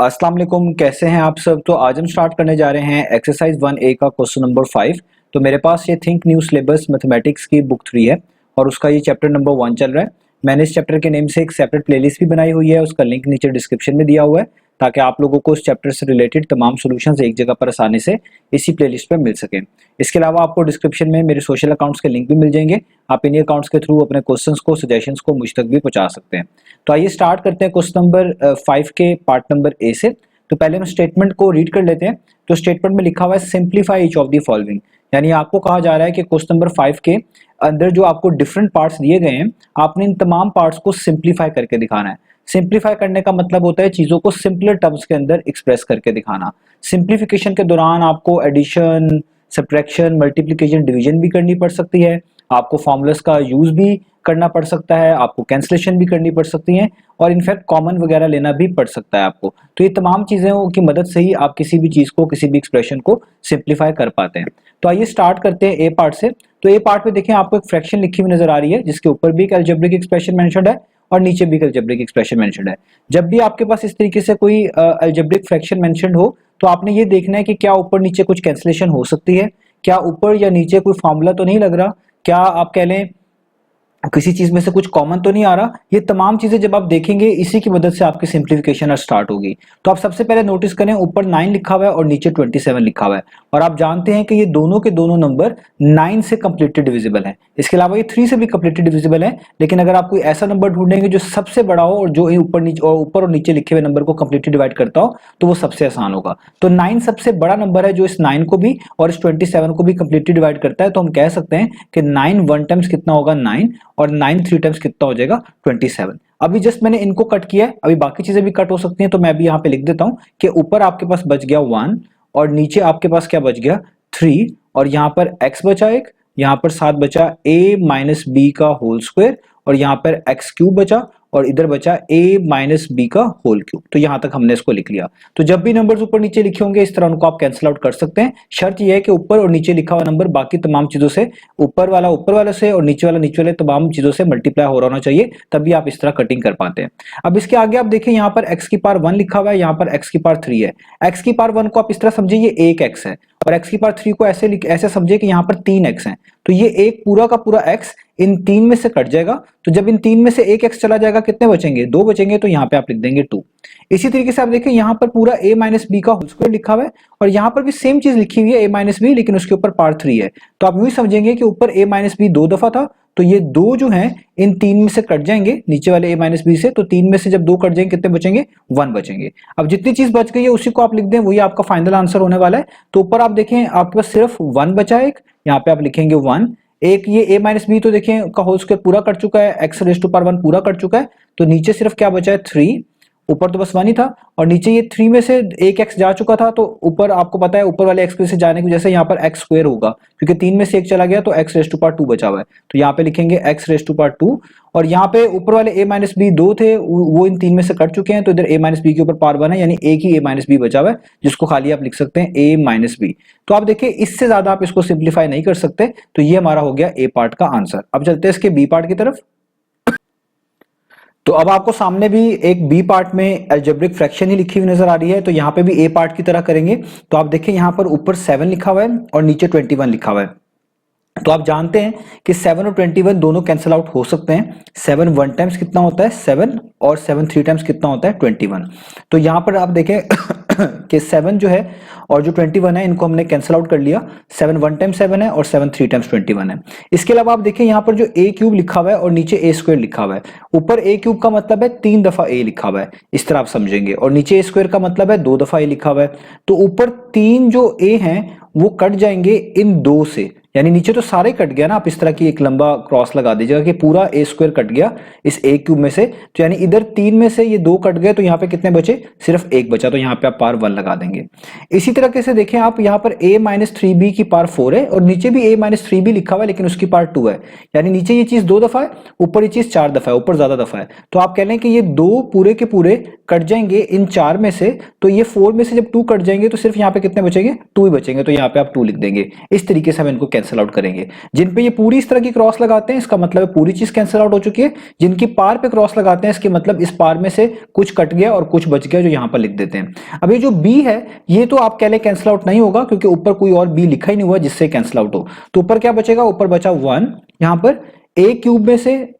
अस्सलाम वालेकुम, कैसे हैं आप सब। तो आज हम स्टार्ट करने जा रहे हैं एक्सरसाइज 1A का क्वेश्चन नंबर 5। तो मेरे पास ये थिंक न्यू सिलेबस मैथमेटिक्स की बुक 3 है और उसका ये चैप्टर नंबर 1 चल रहा है। मैंने इस चैप्टर के नेम से एक सेपरेट प्लेलिस्ट भी बनाई हुई है, उसका लिंक नीचे डिस्क्रिप्शन में दिया हुआ है ताकि आप लोगों को उस चैप्टर से रिलेटेड तमाम सॉल्यूशंस एक जगह पर आसानी से इसी प्लेलिस्ट पे मिल सके। इसके अलावा आपको डिस्क्रिप्शन में मेरे सोशल अकाउंट्स के लिंक भी मिल जाएंगे। आप इन्हीं अकाउंट्स के थ्रू अपने क्वेश्चंस को, सजेशंस को मुझ तक भी पहुंचा सकते हैं। तो आइए स्टार्ट करते हैं क्वेश्चन नंबर 5 के पार्ट नंबर ए से। तो पहले हम स्टेटमेंट को रीड कर लेते हैं। तो स्टेटमेंट में लिखा हुआ है simplify each of the following, यानी आपको कहा जा रहा है कि क्वेश्चन नंबर 5 के अंदर जो आपको डिफरेंट पार्ट्स दिए गए हैं, आपने इन तमाम पार्ट्स को सिंप्लीफाई करके दिखाना है। सिंप्लीफाई करने का मतलब होता है चीजों को सिंपलर टर्म्स के अंदर एक्सप्रेस करके दिखाना। सिंप्लीफिकेशन के दौरान आपको एडिशन, सब्ट्रैक्शन, मल्टीप्लिकेशन, डिवीजन भी करनी पड़ सकती है, आपको फॉर्मूलास का यूज भी करना पड़ सकता है, आपको कैंसलेशन भी करनी पड़ सकती है और इनफैक्ट कॉमन वगैरह लेना भी पड़ सकता है आपको। तो ये तमाम चीज़ों की मदद से ही आप किसी भी चीज़ को, किसी भी एक्सप्रेशन को सिंप्लीफाई कर पाते हैं। तो आइए स्टार्ट करते हैं ए पार्ट से। तो ए पार्ट में देखें, आपको एक फ्रैक्शन लिखी हुई नजर आ रही है जिसके ऊपर भी एक अलजेब्रिक एक्सप्रेशन मेंशन्ड है और नीचे भी एक अलजेब्रिक एक्सप्रेशन मेंशन्ड है। जब भी आपके पास इस तरीके से कोई अलजेब्रिक फ्रैक्शन मेंशन्ड हो तो आपने ये देखना है कि क्या ऊपर नीचे कुछ कैंसलेशन हो सकती है, क्या ऊपर या नीचे कोई फॉर्मूला तो नहीं लग रहा, क्या आप कह लें किसी चीज में से कुछ कॉमन तो नहीं आ रहा। ये तमाम चीजें जब आप देखेंगे इसी की मदद से आपकी सिंप्लीफिकेशन स्टार्ट होगी। तो आप सबसे पहले नोटिस करें, ऊपर 9 लिखा हुआ है और नीचे 27 लिखा हुआ है और आप जानते हैं कि ये दोनों के दोनों नंबर 9 से कंप्लीटली डिविजिबल है। इसके अलावा ये 3 से भी कंप्लीटली डिविजिबल है, लेकिन अगर आप कोई ऐसा नंबर ढूंढेंगे जो सबसे बड़ा हो और जो ऊपर और नीचे लिखे हुए नंबर को कंप्लीटली डिवाइड करता हो तो वो सबसे आसान होगा। तो 9 सबसे बड़ा नंबर है जो इस 9 को भी और इस 27 को भी कंप्लीटली डिवाइड करता है। तो हम कह सकते हैं कि 9 1 टाइम्स कितना होगा 9 और 9 3 टाइम्स कितना हो जाएगा 27। अभी जस्ट मैंने इनको कट किया है, अभी बाकी चीजें भी कट हो सकती हैं। तो मैं भी यहाँ पे लिख देता हूं कि ऊपर आपके पास बच गया 1 और नीचे आपके पास क्या बच गया 3 और यहाँ पर x बचा एक, यहाँ पर साथ बचा a माइनस बी का होल स्क्वायर और यहाँ पर x क्यूब बचा और इधर बचा a माइनस बी का होल क्यूब। तो यहां तक हमने इसको लिख लिया। तो जब भी नंबर्स ऊपर नीचे लिखे होंगे इस तरह उनको आप कैंसिल आउट कर सकते हैं। शर्त यह है कि ऊपर और नीचे लिखा हुआ नंबर बाकी तमाम चीजों से, ऊपर वाला से और नीचे वाले तमाम चीजों से मल्टीप्लाई हो रहा होना चाहिए, तभी आप इस तरह कटिंग कर पाते हैं। अब इसके आगे आप देखें, यहाँ पर x की पावर 1 लिखा हुआ है, यहाँ पर x की पावर 3 है। x की पावर 1 को आप इस तरह समझिए ये एक x है और x की पावर 3 को ऐसे समझिए कि यहाँ पर 3x है। तो ये एक पूरा का पूरा x इन 3 में से कट जाएगा। तो जब इन 3 में से एक x चला जाएगा कितने बचेंगे, 2 बचेंगे। तो यहाँ पे आप लिख देंगे 2। इसी तरीके से आप देखें, यहाँ पर पूरा a माइनस बी का होल स्क्वायर लिखा हुआ है और यहाँ पर भी सेम चीज लिखी हुई है a माइनस बी, लेकिन उसके ऊपर पावर 3 है। तो आप यूं ही समझेंगे कि ऊपर a माइनस बी 2 दफा था, तो ये 2 जो है इन 3 में से कट जाएंगे नीचे वाले a माइनस बी से। तो 3 में से जब 2 कट जाएंगे कितने बचेंगे, 1 बचेंगे। अब जितनी चीज बच गई है उसी को आप लिख दें, वही आपका फाइनल आंसर होने वाला है। तो ऊपर आप देखें आपके पास सिर्फ 1 बचा है, यहाँ पे आप लिखेंगे 1। एक ये a माइनस बी तो देखें का होल स्क्वायर पूरा कट चुका है, x रेज़ टू पावर 1 पूरा कट चुका है। तो नीचे सिर्फ क्या बचा है 3, ऊपर तो बस 1 ही था और नीचे ये 3 में से एक x जा चुका था। तो ऊपर आपको पता है ऊपर वाले x से जाने की वजह से यहाँ पर x स्क्वायर होगा, क्योंकि 3 में से एक चला गया तो x रेज़ टू पावर 2 बचा हुआ है। तो यहाँ पे लिखेंगे x रेज़ टू पावर 2 और यहाँ पे ऊपर वाले a माइनस बी 2 थे, वो इन 3 में से कट चुके हैं। तो इधर a माइनस बी के ऊपर पावर 1 है, यानी एक ही a माइनस बी बचा हुआ है जिसको खाली आप लिख सकते हैं a माइनस बी। तो आप देखिए इससे ज्यादा आप इसको सिंप्लीफाई नहीं कर सकते। तो ये हमारा हो गया ए पार्ट का आंसर। अब चलते हैं इसके बी पार्ट की तरफ। तो अब आपको सामने भी एक बी पार्ट में अलजेब्रिक फ्रैक्शन ही लिखी हुई नजर आ रही है। तो यहाँ पे भी ए पार्ट की तरह करेंगे। तो आप देखें यहाँ पर ऊपर 7 लिखा हुआ है और नीचे 21 लिखा हुआ है। तो आप जानते हैं कि 7 और 21 दोनों कैंसिल आउट हो सकते हैं। 7 1 टाइम्स कितना होता है 7 और 7 3 टाइम्स कितना होता है 21। तो यहाँ पर आप देखें कि 7 जो है और जो 21 है इनको हमने कैंसिल आउट कर लिया। 7 1 टाइम्स 7 है और 7 3 टाइम्स 21 है। इसके अलावा आप देखें यहाँ पर जो a क्यूब लिखा हुआ है और नीचे a स्क्वायर लिखा हुआ है। ऊपर a क्यूब का मतलब है 3 दफा a लिखा हुआ है, इस तरह आप समझेंगे, और नीचे a स्क्वायर का मतलब है 2 दफा a लिखा हुआ है। तो ऊपर 3 जो a हैं वो कट जाएंगे इन 2 से, यानी नीचे तो सारे कट गया ना। आप इस तरह की एक लंबा क्रॉस लगा दीजिएगा कि पूरा a स्क्वायर कट गया इस a क्यूब में से। तो यानी इधर 3 में से ये 2 कट गए, तो यहाँ पे कितने बचे, सिर्फ 1 बचा। तो यहाँ पे आप पावर 1 लगा देंगे। इसी तरीके से देखें आप, यहाँ पर a माइनस 3b की पावर 4 है और नीचे भी a माइनस 3b लिखा हुआ है, लेकिन उसकी पावर 2 है। यानी नीचे ये चीज 2 दफा है, ऊपर ये चीज 4 दफा है, ऊपर ज्यादा दफा है। तो आप कह लें कि ये 2 पूरे के पूरे कट जाएंगे इन 4 में से, तो ये 4 में से जब 2 कट जाएंगे तो सिर्फ यहाँ पे कितने बचेंगे, 2 ही बचेंगे। तो यहाँ पे आप 2 लिख देंगे। इस तरीके से हम इनको कैंसिल आउट करेंगे। जिन पे ये पूरी इस तरह की क्रॉस लगाते हैं इसका मतलब है पूरी चीज कैंसिल आउट हो चुकी है। जिनकी पार पे क्रॉस लगाते हैं इसके मतलब इस पार में से कुछ कट गया और कुछ बच गया, जो यहाँ पर लिख देते हैं। अब ये जो बी है ये तो आप कह लें कैंसिल आउट नहीं होगा, क्योंकि ऊपर कोई और बी लिखा ही नहीं हुआ जिससे कैंसिल आउट हो। तो ऊपर क्या बचेगा, ऊपर बचा 1। यहाँ पर ए क्यूब में से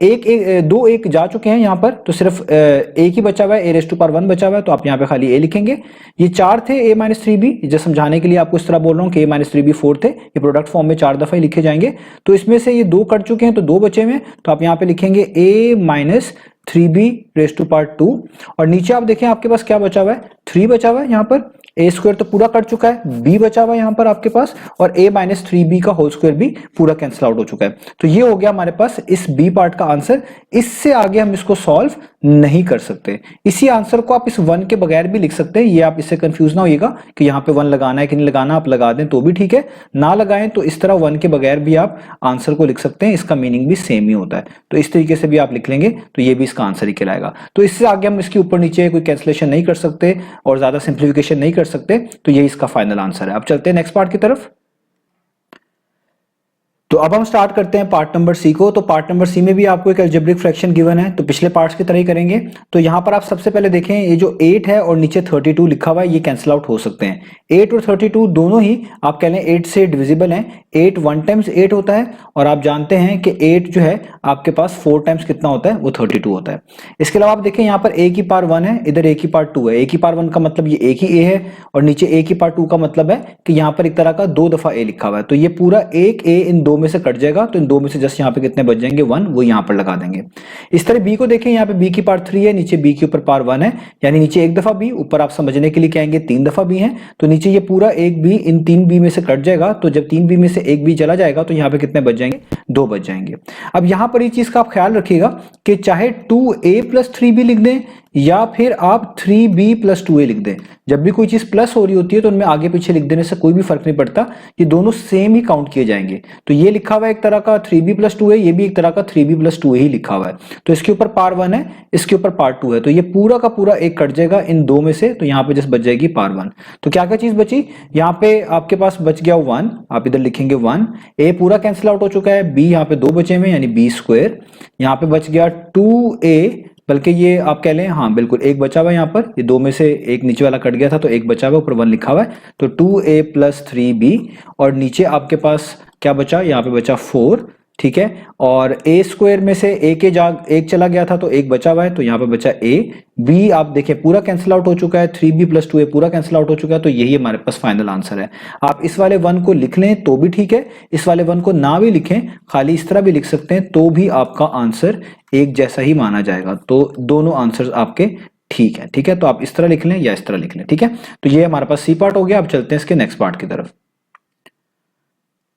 दो एक जा चुके हैं यहाँ पर, तो सिर्फ एक ही बचा हुआ है, a⁻1 बचा हुआ है, तो आप यहाँ पे खाली a लिखेंगे। ये 4 थे a-3b, जो समझाने के लिए आपको इस तरह बोल रहा हूँ कि a-3b 4 थे, ये प्रोडक्ट फॉर्म में 4 दफा ही लिखे जाएंगे। तो इसमें से ये 2 कट चुके हैं तो 2 बचे हुए हैं, तो आप यहाँ पे लिखेंगे a-3b⁻2। और नीचे आप देखें आपके पास क्या बचा हुआ है, 3 बचा हुआ है। यहाँ पर a² तो पूरा कट चुका है, b बचा हुआ है यहाँ पर आपके पास, और a-3b का होल स्क्वायर भी पूरा कैंसिल आउट हो चुका है। तो ये हो गया हमारे पास इस b पार्ट का आंसर। इससे आगे हम इसको सॉल्व नहीं कर सकते। इसी आंसर को आप इस 1 के बगैर भी लिख सकते हैं। ये आप इससे कंफ्यूज ना होइएगा कि यहाँ पे 1 लगाना है कि नहीं लगाना, आप लगा दें तो भी ठीक है, ना लगाएं तो इस तरह 1 के बगैर भी आप आंसर को लिख सकते हैं। इसका मीनिंग भी सेम ही होता है, तो इस तरीके से भी आप लिख लेंगे तो ये भी इसका आंसर ही कहलाएगा। तो इससे आगे हम इसके ऊपर नीचे कोई कैंसिलेशन नहीं कर सकते और ज्यादा सिंप्लीफिकेशन नहीं कर सकते। तो ये इसका फाइनल आंसर है। अब चलते हैं नेक्स्ट पार्ट की तरफ। तो अब हम स्टार्ट करते हैं पार्ट नंबर सी को। तो पार्ट नंबर सी में भी आपको एक अलजेब्रिक फ्रैक्शन गिवन है, तो पिछले पार्ट्स की तरह ही करेंगे। तो यहाँ पर आप सबसे पहले देखें, ये जो 8 है और नीचे 32 लिखा हुआ है, ये कैंसिल आउट हो सकते हैं। 8 और 32 दोनों ही आप कह लें 8 से डिविजिबल हैं। 8 1 टाइम्स 8 होता है, और आप जानते हैं कि 8 जो है आपके पास 4 टाइम्स कितना होता है, वो 32 होता है। इसके अलावा आप देखें यहाँ पर a की पावर 1 है, इधर a की पावर 2 है। a की पावर 1 का मतलब ये एक ही a है, और नीचे a की पावर 2 का मतलब है कि यहाँ पर एक तरह का 2 दफा a लिखा हुआ है। तो ये पूरा एक a इन 2 में से कट जाएगा, तो इन 2 में से जस्ट यहाँ पे कितने बच जाएंगे, 1, वो यहाँ पर लगा देंगे। इस तरह b को देखें, यहाँ पे b की पावर 3 है, नीचे b के ऊपर पावर 1 है, यानी नीचे एक दफा b, ऊपर आप समझने के लिए कहेंगे 3 दफा b है। तो नीचे ये पूरा एक b इन 3 b में से कट जाएगा। तो जब 3 b में से एक b चला जाएगा तो यहाँ पे कितने बच जाएंगे, 2 बच जाएंगे। अब यहाँ पर ये चीज का आप ख्याल रखिएगा कि चाहे 2a + 3b लिख दें या फिर आप 3b + 2a लिख दें, जब भी कोई चीज प्लस हो रही होती है तो उनमें आगे पीछे लिख देने से कोई भी फर्क नहीं पड़ता, ये दोनों सेम ही काउंट किए जाएंगे। तो ये लिखा हुआ है एक तरह का 3b + 2a, ये भी एक तरह का 3b + 2a ही लिखा हुआ है। तो इसके ऊपर पावर 1 है, इसके ऊपर पावर 2 है, तो ये पूरा का पूरा एक कट जाएगा इन 2 में से, तो यहाँ पे जस्ट बच जाएगी पावर 1। तो क्या क्या चीज बची, यहाँ पे आपके पास बच गया 1, आप इधर लिखेंगे 1, a पूरा कैंसिल आउट हो चुका है, b यहाँ पे 2 बचे हुए यानी b², यहाँ पे बच गया 2a, बल्कि ये आप कह लें, हाँ बिल्कुल एक बचा हुआ है यहाँ पर, ये 2 में से एक नीचे वाला कट गया था तो एक बचा हुआ है, ऊपर 1 लिखा हुआ है, तो 2a + 3b, और नीचे आपके पास क्या बचा, यहाँ पे बचा 4, ठीक है। और a² में से एक चला गया था तो एक बचा हुआ है, तो यहाँ पे बचा a। b आप देखें पूरा कैंसिल आउट हो चुका है, 3b + 2a पूरा कैंसिल आउट हो चुका है, तो यही हमारे पास फाइनल आंसर है। आप इस वाले 1 को लिख लें तो भी ठीक है, इस वाले 1 को ना भी लिखें, खाली इस तरह भी लिख सकते हैं, तो भी आपका आंसर एक जैसा ही माना जाएगा। तो दोनों आंसर आपके ठीक है, ठीक है। तो आप इस तरह लिख लें या इस तरह लिख लें, ठीक है। तो ये हमारे पास सी पार्ट हो गया। अब चलते हैं इसके नेक्स्ट पार्ट की तरफ।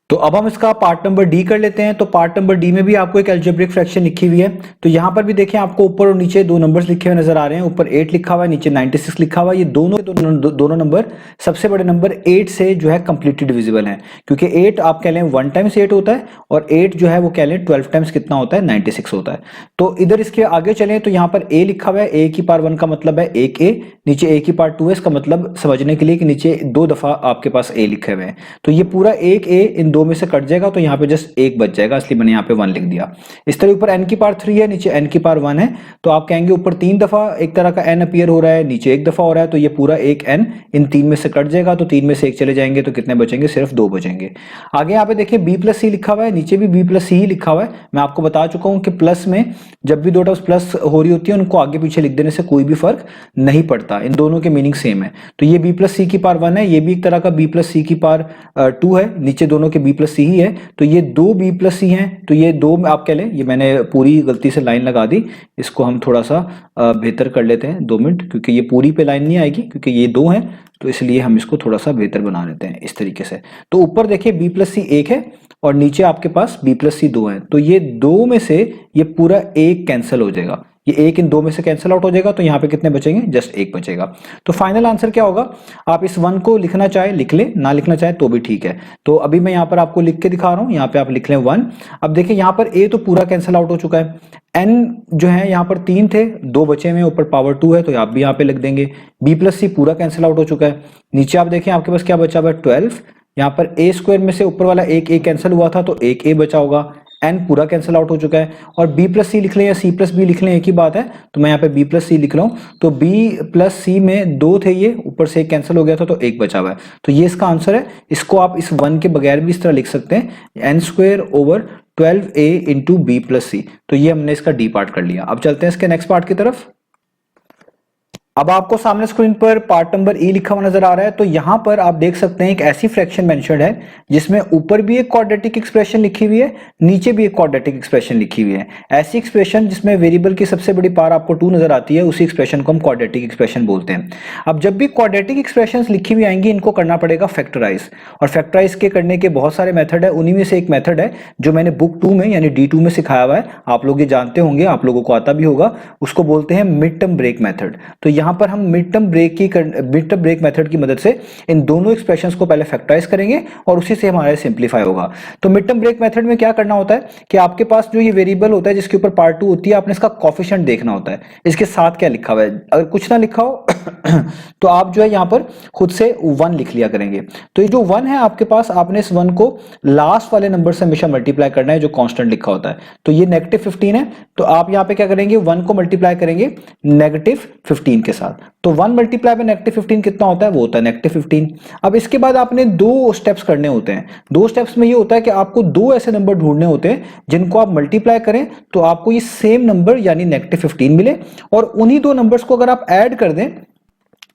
तो अब हम इसका पार्ट नंबर डी कर लेते हैं। तो पार्ट नंबर डी में भी आपको एक अलजेब्रिक फ्रैक्शन लिखी हुई है। तो यहां पर भी देखें आपको ऊपर और नीचे 2 नंबर्स लिखे हुए नजर आ रहे हैं, ऊपर 8 लिखा हुआ है, नीचे 96 लिखा हुआ है। ये दोनों नंबर सबसे बड़े नंबर 8 से जो है कंप्लीटली डिविजिबल है, क्योंकि 8 आप कह लें 1 टाइम्स 8 होता है, और 8 जो है वो कह लें 12 टाइम्स कितना होता है, 96 होता है। तो इधर इसके आगे चलें तो यहाँ पर a लिखा हुआ है, a की पावर 1 का मतलब है एक a, नीचे a की पावर 2 है, इसका मतलब समझने के लिए कि नीचे 2 दफा आपके पास a लिखे हुए हैं, तो ये पूरा एक a इन 2 में से कट जाएगा, तो यहाँ पे जस्ट एक बच जाएगा, इसलिए मैंने यहाँ पे 1 लिख दिया। इस तरह ऊपर n की पावर 3 है, नीचे n की पावर 1 है, तो आप कहेंगे ऊपर 3 दफा एक तरह का n अपीयर हो रहा है, नीचे एक दफा हो रहा है, तो ये पूरा एक n इन 3 में से कट जाएगा, तो 3 में से एक चले जाएंगे तो कितने बचेंगे, सिर्फ 2 बचेंगे। आगे यहाँ पे देखिए b + c लिखा हुआ है, नीचे भी b + c ही लिखा हुआ है। मैं आपको बता चुका हूँ कि प्लस में जब भी 2 टर्म्स प्लस हो रही होती है उनको आगे पीछे लिख देने से कोई भी फर्क नहीं पड़ता, इन दोनों के मीनिंग सेम है। तो ये b + c की पावर 1 है, ये भी एक तरह का b + c की पावर 2 है, नीचे दोनों के b + c ही है, तो ये 2 b + c हैं, तो ये 2 आप कह लें, ये मैंने पूरी गलती से लाइन लगा दी, इसको हम थोड़ा सा बेहतर कर लेते हैं 2 मिनट, क्योंकि ये पूरी पे लाइन नहीं आएगी, क्योंकि ये 2 हैं, तो इसलिए हम इसको थोड़ा सा बेहतर बना लेते हैं इस तरीके से। तो ऊपर देखिए b + c 1 है और नीचे आपके पास b + c 2 है, तो ये 2 में से ये पूरा एक कैंसिल हो जाएगा, ये एक इन दो में से कैंसिल आउट हो जाएगा, तो यहाँ पे कितने बचेंगे, जस्ट एक बचेगा। तो फाइनल आंसर क्या होगा, आप इस 1 को लिखना चाहे लिख ले, ना लिखना चाहे तो भी ठीक है। तो अभी मैं यहाँ पर आपको लिख के दिखा रहा हूँ, यहाँ पे आप लिख लें 1। अब देखिए यहाँ पर a तो पूरा कैंसिल आउट हो चुका है, n जो है यहाँ पर 3 थे, 2 बचे हुए, ऊपर पावर 2 है तो आप भी यहाँ पे लिख देंगे। b प्लस c पूरा कैंसिल आउट हो चुका है। नीचे आप देखें आपके पास क्या बचा हुआ है 12, यहाँ पर a स्क्वायर में से ऊपर वाला एक a कैंसिल हुआ था तो एक a बचा होगा, n पूरा कैंसिल आउट हो चुका है। और b प्लस सी लिख लें या c प्लस b लिख लें, एक ही बात है, तो मैं यहाँ पे b प्लस सी लिख रहा हूँ। तो b प्लस सी में 2 थे, ये ऊपर से एक कैंसिल हो गया था तो एक बचा हुआ है, तो ये इसका आंसर है। इसको आप इस 1 के बगैर भी इस तरह लिख सकते हैं, n square over 12a into B plus C. तो ये हमने इसका डी पार्ट कर लिया। अब चलते हैं इसके नेक्स्ट पार्ट की तरफ। अब आपको सामने स्क्रीन पर पार्ट नंबर ई लिखा हुआ नजर आ रहा है। तो यहां पर आप देख सकते हैं एक ऐसी फ्रैक्शन मेंशन्ड है जिसमें ऊपर भी एक क्वाड्रेटिक एक्सप्रेशन लिखी हुई है, नीचे भी एक क्वाड्रेटिक एक्सप्रेशन लिखी हुई है। ऐसी एक्सप्रेशन जिसमें वेरिएबल की सबसे बड़ी पावर आपको 2 नजर आती है, उसी एक्सप्रेशन को हम क्वाड्रेटिक एक्सप्रेशन बोलते हैं। अब जब भी क्वाड्रेटिक एक्सप्रेशन लिखी हुई आएंगी, इनको करना पड़ेगा फैक्टराइज, और फैक्टराइज के करने के बहुत सारे मेथड है, उन्हीं में से एक मेथड है जो मैंने बुक 2 में यानी D2 में सिखाया हुआ है, आप लोग ये जानते होंगे, आप लोगों को आता भी होगा, उसको बोलते हैं मिड टर्म ब्रेक मेथड। तो यहाँ पर हम मिड टर्म ब्रेक मेथड की मदद से इन दोनों एक्सप्रेशंस को पहले फैक्टराइज करेंगे और उसी से हमारा सिंपलीफाई होगा। तो मिड टर्म ब्रेक मेथड में क्या करना होता है कि आपके पास जो ये वेरिएबल होता है जिसके ऊपर पार्ट 2 होती है, आपने इसका कोफिशिएंट देखना होता है, इसके साथ क्या लिखा हुआ है। अगर कुछ ना लिखा हो तो आप जो है यहाँ पर खुद से 1 लिख लिया करेंगे। तो ये जो 1 है आपके पास, आपने इस 1 को लास्ट वाले नंबर से हमेशा मल्टीप्लाई करना है जो कांस्टेंट लिखा होता है। तो ये -15 है, तो आप यहाँ पे क्या करेंगे, 1 को मल्टीप्लाई करेंगे -15 के साथ। तो 1 मल्टीप्लाई में -15 कितना होता है, वो होता है -15। अब इसके बाद आपने 2 स्टेप्स करने होते हैं। 2 स्टेप्स में ये होता है कि आपको 2 ऐसे नंबर ढूंढने होते हैं जिनको आप मल्टीप्लाई करें तो आपको ये सेम नंबर यानी -15 मिले, और उन्हीं 2 नंबर्स को अगर आप ऐड कर दें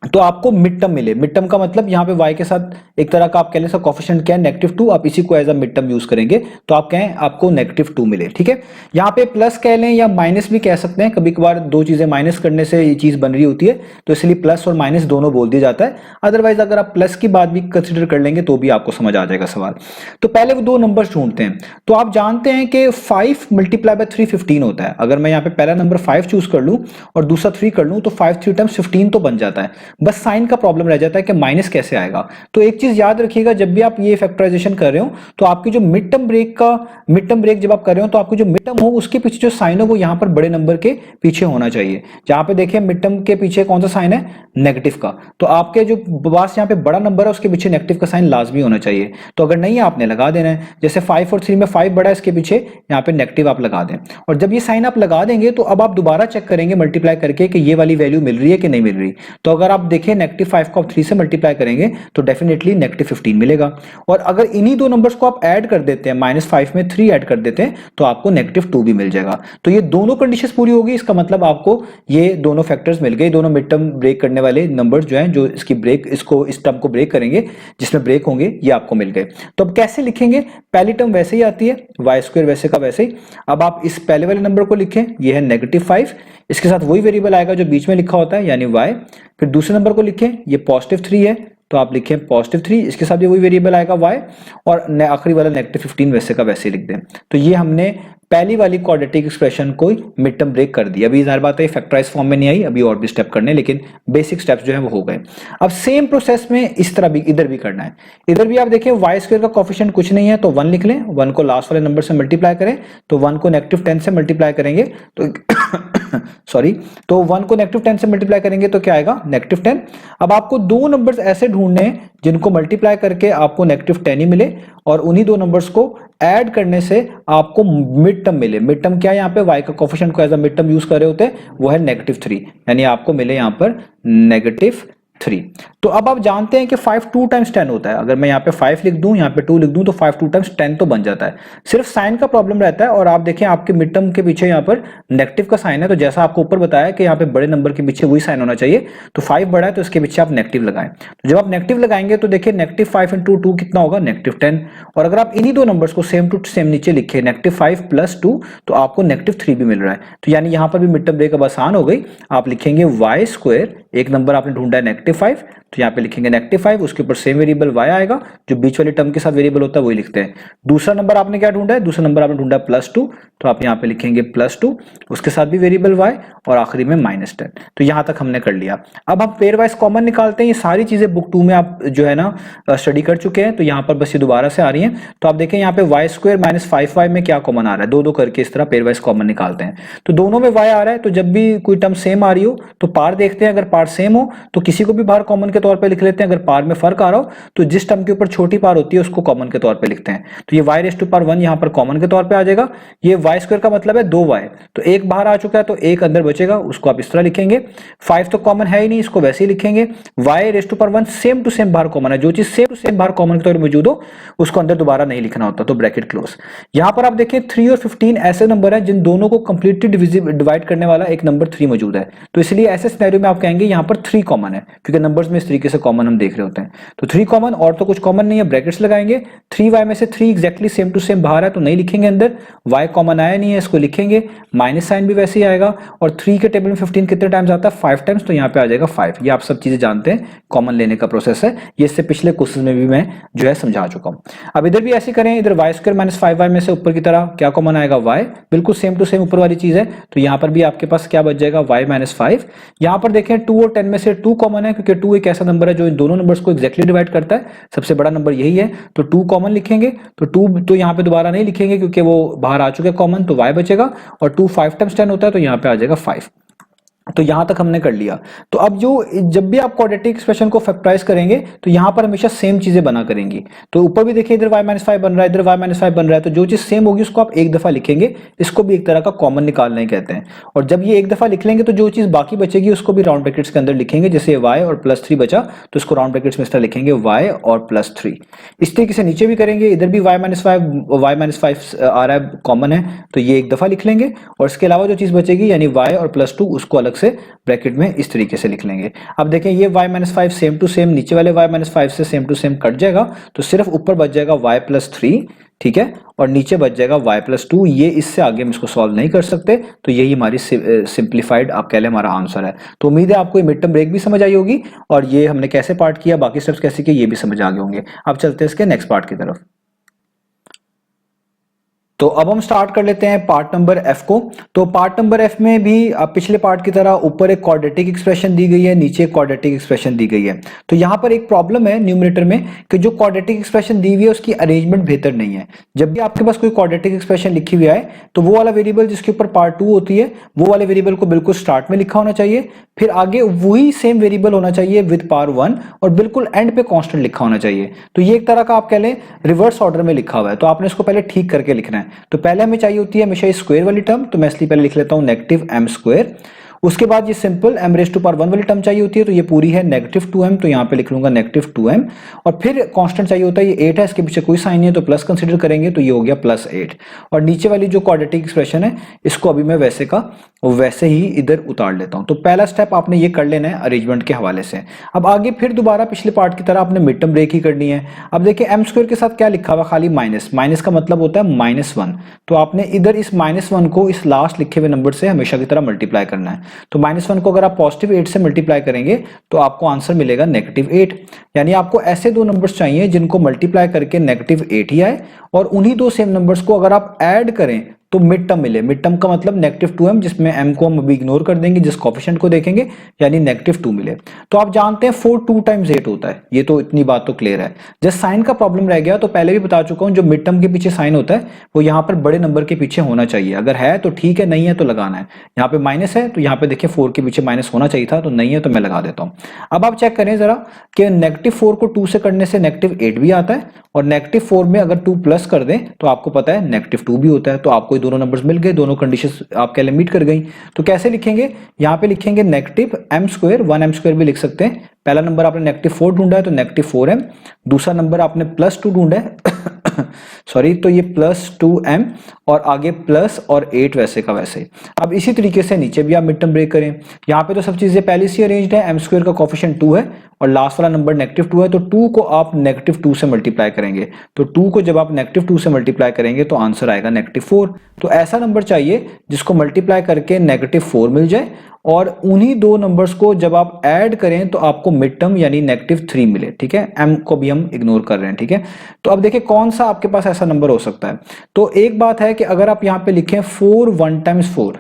तो आपको मिड टर्म मिले। मिड टर्म का मतलब यहाँ पे y के साथ एक तरह का आप कह लें इसका कोफिशिएंट क्या है, -2, आप इसी को as a mid term use करेंगे तो आप कहें आपको -2 मिले। ठीक है, यहाँ पे प्लस कह लें या माइनस भी कह सकते हैं, कभी कभार 2 चीजें माइनस करने से ये चीज बन रही होती है, तो इसलिए प्लस और माइनस दोनों बोल दिया जाता है। अदरवाइज अगर आप प्लस की बात भी कंसिडर कर लेंगे तो भी आपको समझ आ जाएगा सवाल। तो पहले वो 2 नंबर ढूंढते हैं। तो आप जानते हैं कि 5 मल्टीप्लाई बाय 3 15 होता है। अगर मैं यहाँ पे पहला नंबर 5 चूज कर लूं और दूसरा 3 कर लूं तो 5 3 टाइम्स 15 तो बन जाता है, बस साइन का प्रॉब्लम रह जाता है कि माइनस कैसे आएगा। तो एक चीज याद रखिएगा, जब भी आप ये फैक्टराइजेशन कर रहे हो तो आपकी जो मिड टर्म ब्रेक जब आप कर रहे हो तो आपको जो मिड टर्म हो उसके पीछे जो साइन हो वो यहाँ पर बड़े नंबर के पीछे होना चाहिए। जहां पे देखिए मिड टर्म के पीछे कौन सा साइन है, नेगेटिव का, तो आपके जो पास यहाँ पे बड़ा नंबर है उसके पीछे नेगेटिव का साइन लाजमी होना चाहिए। तो अगर नहीं है आपने लगा देना है, जैसे 5 और 3 में 5 बड़ा है, इसके पीछे यहाँ पे नेगेटिव आप लगा दें। और जब ये साइन आप लगा देंगे तो अब आप दोबारा चेक करेंगे मल्टीप्लाई करके कि ये वाली वैल्यू मिल रही है कि नहीं मिल रही। तो अगर आप देखें -5 को आप 3 से मल्टीप्लाई करेंगे तो डेफिनेटली -15 मिलेगा। और अगर इन्हीं 2 नंबर्स को आप ऐड कर देते हैं, -5 में 3 ऐड कर देते हैं तो आपको -2 भी मिल जाएगा। तो ये दोनों कंडीशंस पूरी होगी, इसका मतलब आपको ये दोनों फैक्टर्स मिल गए, दोनों मिड टर्म ब्रेक करने वाले नंबर्स जो हैं, जो इसकी ब्रेक इसको इस टर्म को ब्रेक करेंगे जिसमें ब्रेक होंगे, ये आपको मिल गए। तो अब कैसे लिखेंगे, पहली टर्म वैसे ही आती है, y² वैसे का वैसे ही। अब आप इस पहले वाले नंबर को लिखें, ये है -5, इसके साथ वही वेरिएबल आएगा जो बीच में लिखा होता है यानी y। फिर दूसरे नंबर को लिखें, ये +3 है तो आप लिखें +3, इसके साथ भी वही वेरिएबल आएगा y, और आखिरी वाला -15 वैसे का वैसे लिख दें। तो ये हमने पहली वाली क्वाड्रेटिक एक्सप्रेशन को मिड टर्म ब्रेक कर दी। अभी ज़ाहिर बात है फैक्टराइज फॉर्म में नहीं आई, अभी और भी स्टेप करने, लेकिन बेसिक स्टेप्स जो है वो हो गए। अब सेम प्रोसेस में इस तरह भी इधर भी करना है। इधर भी आप देखें y² का कोफिशिएंट कुछ नहीं है तो 1 लिख लें, 1 को लास्ट वाले नंबर से मल्टीप्लाई करें, तो 1 को -10 से मल्टीप्लाई करेंगे तो सॉरी, तो 1 को -10 से मल्टीप्लाई करेंगे तो क्या आएगा, -10। अब आपको 2 नंबर्स ऐसे ढूंढने हैं जिनको मल्टीप्लाई करके आपको -10 ही मिले, और उन्हीं 2 नंबर्स को ऐड करने से आपको मिड टर्म मिले। मिड टर्म क्या है, यहाँ पे y का कोफिशिएंट को as a mid term use कर रहे होते हैं, वो है -3, यानी आपको मिले यहाँ पर -3। तो अब आप जानते हैं कि 5 2 टाइम्स 10 होता है। अगर मैं यहाँ पे 5 लिख दूं, यहाँ पे 2 लिख दूं तो 5 2 टाइम्स 10 तो बन जाता है। सिर्फ साइन का प्रॉब्लम रहता है, और आप देखें आपके मिड टर्म के पीछे यहाँ पर नेगेटिव का साइन है, तो जैसा आपको ऊपर बताया कि यहाँ पे बड़े नंबर के पीछे वही साइन होना चाहिए। तो 5 बड़ा है तो इसके पीछे आप नेगेटिव लगाएं। तो जब आप नेगेटिव लगाएंगे तो देखिए -5 × 2 कितना होगा, -10। और अगर आप इन्हीं 2 नंबर्स को सेम टू सेम नीचे लिखे -5 + 2 तो आपको -3 भी मिल रहा है। तो यानी यहाँ पर भी मिड टर्म ब्रेक अब आसान हो गई। आप लिखेंगे y², एक नंबर आपने ढूंढा है -5, तो यहाँ पे लिखेंगे -5, उसके ऊपर सेम वेरिएबल y आएगा, जो बीच वाली टर्म के साथ वेरिएबल होता है वही लिखते हैं। दूसरा नंबर आपने क्या ढूंढा है, दूसरा नंबर आपने ढूंढा है +2, तो आप यहाँ पे लिखेंगे +2, उसके साथ भी वेरिएबल y और आखिरी में -10। तो यहाँ तक हमने कर लिया। अब हम पेयर वाइज कॉमन निकालते हैं। ये सारी चीजें बुक 2 में आप जो है ना स्टडी कर चुके हैं, तो यहाँ पर बस ये दोबारा से आ रही हैं। तो आप देखें यहाँ पे y² - 5y में क्या कॉमन आ रहा है, दो दो करके इस तरह पेयर वाइज कॉमन निकालते हैं। तो दोनों में y आ रहा है, तो जब भी कोई टर्म सेम आ रही हो तो पार देखते हैं, अगर पार सेम हो तो किसी को भी बाहर कॉमन के तौर पे लिख लेते हैं। अगर पार में फर्क आ रहा हो तो जिस टर्म के ऊपर छोटी पार होती है उसको कॉमन के तौर पे लिखते हैं। तो ये y⁻1 यहाँ पर कॉमन के तौर पे आ जाएगा। ये y² का मतलब है 2y, तो एक बाहर आ चुका है तो एक अंदर बचेगा, उसको आप इस तरह लिखेंगे। 5 तो कॉमन है ही नहीं, इसको वैसे ही लिखेंगे। y⁻1 सेम टू सेम बाहर कॉमन है, जो चीज सेम टू सेम बाहर कॉमन के तौर पर मौजूद हो उसको अंदर दोबारा नहीं लिखना होता, तो ब्रैकेट क्लोज। यहाँ पर आप देखिए 3 और 15 ऐसे नंबर है जिन दोनों को कंप्लीटली डिवाइड करने वाला एक नंबर 3 मौजूद है। तो इसलिए ऐसे सिनेरियो में आप कहेंगे यहाँ पर 3 कॉमन है, क्योंकि नंबर्स में इस तरीके से कॉमन हम देख रहे होते हैं। तो 3 कॉमन, और तो कुछ कॉमन नहीं है, ब्रैकेट्स लगाएंगे। 3y में से 3 एग्जैक्टली सेम टू सेम बाहर है तो नहीं लिखेंगे अंदर, y कॉमन आया नहीं है इसको लिखेंगे, माइनस साइन भी वैसे ही आएगा। और 3 के टेबल में 15 कितने टाइम्स आता है, 5 टाइम्स, तो यहाँ पे आ जाएगा 5। ये आप सब चीजें जानते हैं, कॉमन लेने का प्रोसेस है, ये इससे पिछले क्वेश्चन में भी मैं जो है समझा चुका हूँ। अब इधर भी ऐसे करें, इधर y² - 5y में से ऊपर की तरह क्या कॉमन आएगा, y, बिल्कुल सेम टू सेम ऊपर वाली चीज है, तो यहाँ पर भी आपके पास क्या बच जाएगा, y - 5। यहाँ पर देखें 2 और 10 में से 2 कॉमन है, क्योंकि 2 एक ऐसा नंबर है जो इन दोनों नंबर्स को एक्जैक्टली डिवाइड करता है, सबसे बड़ा नंबर यही है, तो 2 कॉमन लिखेंगे। तो 2 तो यहाँ पे दोबारा नहीं लिखेंगे क्योंकि वो बाहर आ चुके हैं कॉमन, तो y बचेगा। और 2 5 टाइम्स 10 होता है, तो यहाँ पे आ जाएगा 5। तो यहां तक हमने कर लिया। तो अब जब भी आप क्वाड्रेटिक एक्सप्रेशन को फैक्टराइज करेंगे तो यहां पर हमेशा सेम चीजें बना करेंगी। तो ऊपर भी देखिए इधर y-5 बन रहा है, इधर y-5 बन रहा है, तो जो चीज सेम होगी उसको आप एक दफा लिखेंगे, इसको भी एक तरह का कॉमन निकालना ही कहते हैं। और जब ये एक दफा लिख लेंगे तो जो चीज बाकी बचेगी उसको भी राउंड ब्रैकेट्स के अंदर लिखेंगे। जैसे y और +3 बचा तो इसको राउंड ब्रैकेट्स में इस तरह लिखेंगे y और +3। इस तरीके से नीचे भी करेंगे, इधर भी y-5 आ रहा है कॉमन है तो ये एक दफा लिख लेंगे, और इसके अलावा जो चीज बचेगी यानी y और +2 उसको अलग से ब्रैकेट में इस तरीके से लिख लेंगे। अब देखें ये y-5 सेम टू सेम नीचे वाले y-5 से सेम टू सेम कट जाएगा, तो सिर्फ ऊपर बच जाएगा y+3, ठीक है, और नीचे बच जाएगा y+2। ये इससे आगे हम इसको सॉल्व नहीं कर सकते, तो यही हमारी सिंप्लीफाइड आप कह लें हमारा आंसर है। तो उम्मीद है आपको ये मिड टर्म ब्रेक भी समझ आई होगी, और ये हमने कैसे पार्ट किया, बाकी स्टेप्स कैसे किए, ये भी समझ आ गए होंगे। अब चलते हैं इसके नेक्स्ट पार्ट की तरफ। तो अब हम स्टार्ट कर लेते हैं पार्ट नंबर एफ को। तो पार्ट नंबर एफ में भी पिछले पार्ट की तरह ऊपर एक क्वाड्रेटिक एक्सप्रेशन दी गई है, नीचे क्वाड्रेटिक एक्सप्रेशन दी गई है। तो यहाँ पर एक प्रॉब्लम है न्यूमरेटर में कि जो क्वाड्रेटिक एक्सप्रेशन दी हुई है उसकी अरेंजमेंट बेहतर नहीं है। जब भी आपके पास कोई क्वाड्रेटिक एक्सप्रेशन लिखी हुई है तो वो वाला वेरिएबल जिसके ऊपर पार्ट 2 होती है वो वाले वेरिएबल को बिल्कुल स्टार्ट में लिखा होना चाहिए, फिर आगे वही सेम वेरिएबल होना चाहिए विद पावर 1, और बिल्कुल एंड पे कांस्टेंट लिखा होना चाहिए। तो ये एक तरह का आप कह लें रिवर्स ऑर्डर में लिखा हुआ है, तो आपने इसको पहले ठीक करके लिखना है। तो पहले हमें चाहिए होती है हमेशा स्क्वायर वाली टर्म, तो मैं इसलिए पहले लिख लेता हूं -m²। उसके बाद ये सिंपल m⁻1 वाली टर्म चाहिए होती है, तो ये पूरी है -2m, तो यहाँ पे लिख लूंगा -2m। और फिर कांस्टेंट चाहिए होता है, ये 8 है, इसके पीछे कोई साइन नहीं है तो प्लस कंसीडर करेंगे, तो ये हो गया +8। और नीचे वाली जो क्वाड्रेटिक एक्सप्रेशन है इसको अभी मैं वैसे का वैसे ही इधर उतार लेता हूं। तो पहला स्टेप आपने ये कर लेना है अरेंजमेंट के हवाले से। अब आगे फिर दोबारा पिछले पार्ट की तरह आपने मिड टर्म ब्रेक ही करनी है। अब देखिए m² के साथ क्या लिखा हुआ, खाली माइनस, माइनस का मतलब होता है -1, तो आपने इधर इस -1 को इस लास्ट लिखे हुए नंबर से हमेशा की तरह मल्टीप्लाई करना है। तो -1 को अगर आप +8 से मल्टीप्लाई करेंगे तो आपको आंसर मिलेगा -8। यानी आपको ऐसे दो नंबर्स चाहिए जिनको मल्टीप्लाई करके -8 ही आए, और उन्हीं दो सेम नंबर्स को अगर आप ऐड करें तो मिड टर्म मिले। मिड टर्म का मतलब -2m, जिसमें m को हम अभी इग्नोर कर देंगे, जिस कोफिशिएंट को देखेंगे, यानी -2 मिले। तो आप जानते हैं 4 2 टाइम्स 8 होता है, ये तो इतनी बात तो क्लियर है। जब साइन का प्रॉब्लम रह गया तो पहले भी बता चुका हूं, जो मिड टर्म के पीछे साइन होता है वो यहाँ पर बड़े नंबर के पीछे होना चाहिए। अगर है तो ठीक है, नहीं है तो लगाना है। यहाँ पे माइनस है तो यहाँ पे देखिए 4 के पीछे माइनस होना चाहिए था, तो नहीं है तो मैं लगा देता हूँ। अब आप चेक करें जरा कि -4 को 2 से करने से -8 भी आता है, और -4 में अगर 2 प्लस कर दें तो आपको पता है -2 भी होता है। तो आपको दोनों नंबर्स मिल गए, दोनों कंडीशंस आप कह लें मीट कर गई। तो कैसे लिखेंगे, यहाँ पे लिखेंगे -m², 1m² भी लिख सकते हैं। पहला नंबर आपने -4 ढूंढा है तो -4m, दूसरा नंबर आपने +2 ढूंढा है सॉरी, तो ये +2m, और आगे प्लस और 8 वैसे का वैसे। अब इसी तरीके से नीचे भी आप मिड टर्म ब्रेक करें। यहाँ पे तो सब चीजें पहले से अरेंज्ड है, m² का कोफिशिएंट 2 है और लास्ट वाला नंबर -2 है, तो 2 को आप -2 से मल्टीप्लाई करेंगे। तो 2 को जब आप -2 से मल्टीप्लाई करेंगे तो आंसर आएगा -4। तो ऐसा नंबर चाहिए जिसको मल्टीप्लाई करके -4 मिल जाए, और उन्हीं दो नंबर्स को जब आप ऐड करें तो आपको मिड टर्म यानी -3 मिले, ठीक है। m को भी हम इग्नोर कर रहे हैं, ठीक है। तो अब देखिए कौन सा आपके पास ऐसा नंबर हो सकता है। तो एक बात है कि अगर आप यहाँ पे लिखें 4 1 टाइम्स 4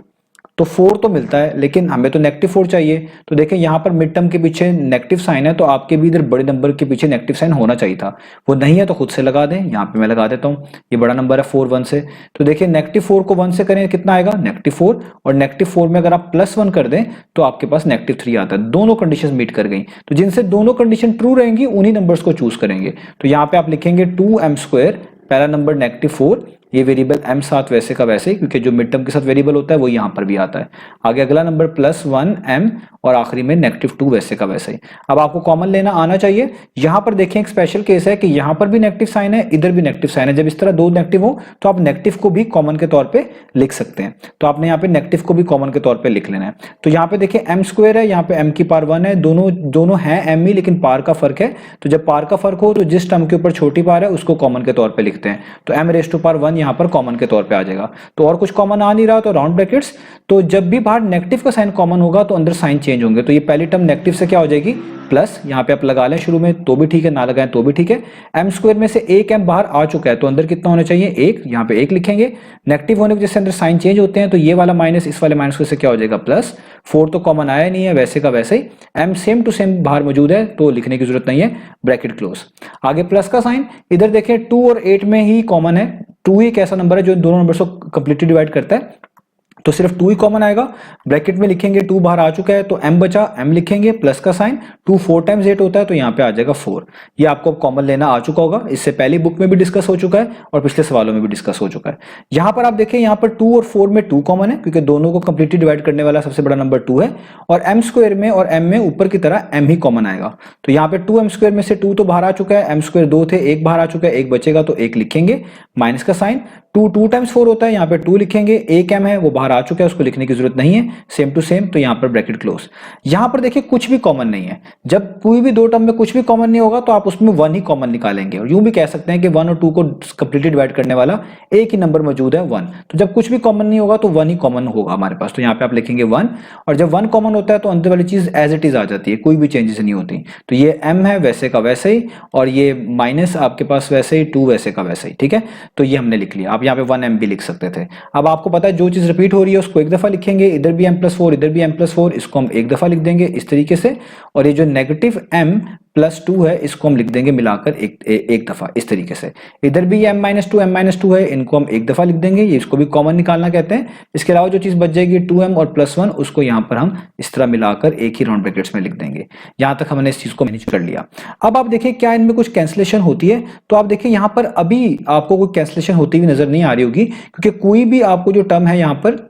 तो 4 तो मिलता है, लेकिन हमें तो -4 चाहिए। तो देखें यहाँ पर मिड टर्म के पीछे नेगेटिव साइन है, तो आपके भी इधर बड़े नंबर के पीछे नेगेटिव साइन होना चाहिए था। वो नहीं है तो खुद से लगा दें, यहाँ पे मैं लगा देता हूँ। ये बड़ा नंबर है 4 1 से, तो देखिए -4 को 1 से करें कितना आएगा -4, और -4 में अगर आप +1 कर दें तो आपके पास -3 आता है। दोनों कंडीशन मीट कर गई, तो जिनसे दोनों कंडीशन ट्रू रहेंगी उन्हीं नंबर्स को चूज करेंगे। तो यहाँ पे आप लिखेंगे 2m², पहला नंबर -4, ये वेरिएबल m साथ वैसे का वैसे ही, क्योंकि जो मिड टर्म के साथ वेरिएबल होता है वो यहाँ पर भी आता है। आगे अगला नंबर +1m और आखिरी में -2 वैसे का वैसे ही। अब आपको कॉमन लेना आना चाहिए। यहाँ पर देखें एक स्पेशल केस है कि यहाँ पर भी नेगेटिव साइन है, इधर भी नेगेटिव साइन है। जब इस तरह दो नेगेटिव हो तो आप नेगेटिव को भी कॉमन के तौर पे लिख सकते हैं। तो आपने यहाँ पे नेगेटिव को भी कॉमन के तौर पे लिख लेना है। तो यहाँ पे देखिए m² है, यहाँ पे m की पावर 1 है, दोनों हैं m ही, लेकिन पावर का फर्क है। तो जब पावर का फर्क हो तो जिस टर्म के ऊपर छोटी पावर है उसको कॉमन के तौर पे लिखते हैं। तो m⁻1 यहाँ पर कॉमन के तौर पे आ जाएगा। तो और कुछ कॉमन आ नहीं रहा तो राउंड ब्रैकेट्स, तो जब भी बाहर नेगेटिव का साइन कॉमन होगा तो अंदर साइन चेंज होंगे। तो ये पहली टर्म नेगेटिव से क्या हो जाएगी प्लस, यहाँ पे आप लगा लें शुरू में तो भी ठीक है, ना लगाएं तो भी ठीक है। m² में से एक m बाहर आ चुका है तो अंदर कितना होना चाहिए 1, यहाँ पे 1 लिखेंगे। नेगेटिव होने की वजह से अंदर साइन चेंज होते हैं, तो ये वाला माइनस इस वाले माइनस से क्या हो जाएगा प्लस। 4 तो कॉमन आया नहीं है, वैसे का वैसे ही m सेम टू सेम बाहर मौजूद है तो लिखने की जरूरत नहीं है, ब्रैकेट क्लोज। आगे प्लस का साइन, इधर देखें 2 और 8 में ही कॉमन है। 2 एक ऐसा नंबर है जो दोनों नंबर्स को कंप्लीटली डिवाइड करता है, तो सिर्फ 2 ही कॉमन आएगा। ब्रैकेट में लिखेंगे 2 बाहर आ चुका है तो m बचा, m लिखेंगे प्लस का साइन, 2 4 टाइम्स 8 होता है तो यहाँ पे आ जाएगा 4। ये आपको कॉमन लेना आ चुका होगा, इससे पहले बुक में भी डिस्कस हो चुका है और पिछले सवालों में भी डिस्कस हो चुका है। यहाँ पर आप देखें यहाँ पर 2 और 4 में 2 कॉमन है, क्योंकि दोनों को कंप्लीटली डिवाइड करने वाला सबसे बड़ा नंबर 2 है। और m² में और m में ऊपर की तरह m ही कॉमन आएगा। तो यहाँ पे 2m² में से 2 तो बाहर आ चुका है, m² 2 थे, 1 बाहर आ चुका है, 1 बचेगा तो 1 लिखेंगे, माइनस का साइन। 2 2 टाइम्स 4 होता है, यहाँ पे 2 लिखेंगे। 1 m है वो बाहर आ चुका है, उसको लिखने की जरूरत नहीं है, सेम टू सेम, तो यहाँ पर ब्रैकेट क्लोज। यहाँ पर देखिए कुछ भी कॉमन नहीं है। जब कोई भी दो टर्म में कुछ भी कॉमन नहीं होगा तो आप उसमें 1 ही कॉमन निकालेंगे, और यूं भी कह सकते हैं कि 1 और 2 को कंप्लीटली डिवाइड करने वाला एक ही नंबर मौजूद है 1। तो जब कुछ भी कॉमन नहीं होगा तो 1 ही कॉमन होगा हमारे पास, तो यहाँ पे आप लिखेंगे 1। और जब 1 कॉमन होता है तो अंदर वाली चीज एज इट इज आ जाती है, कोई भी चेंजेस नहीं होती। तो ये m है वैसे का वैसे ही, और ये माइनस आपके पास वैसे ही 2 वैसे का वैसे ही, ठीक है। तो ये हमने लिख लिया। आप यहाँ पे 1m भी लिख सकते थे। अब आपको पता है जो चीज रिपीट हो रही है उसको एक दफा लिखेंगे, इधर भी m+4 इधर भी m+4, इसको हम एक दफा लिख देंगे इस तरीके से। और ये जो नेगेटिव m+2 है इसको हम लिख देंगे मिलाकर एक दफा इस तरीके से। इधर भी m-2 m-2 है, इनको हम एक दफा लिख देंगे, ये इसको भी कॉमन निकालना कहते हैं। इसके अलावा जो चीज बच जाएगी 2m और +1, उसको यहाँ पर हम इस तरह मिलाकर एक ही राउंड ब्रैकेट्स में लिख देंगे। यहाँ तक हमने इस चीज को मैनेज कर लिया। अब आप देखिए क्या इनमें कुछ कैंसिलेशन होती है, तो आप देखिए यहाँ पर अभी आपको कोई कैंसिलेशन होती हुई नजर नहीं आ रही होगी, क्योंकि कोई भी आपको जो टर्म है यहाँ पर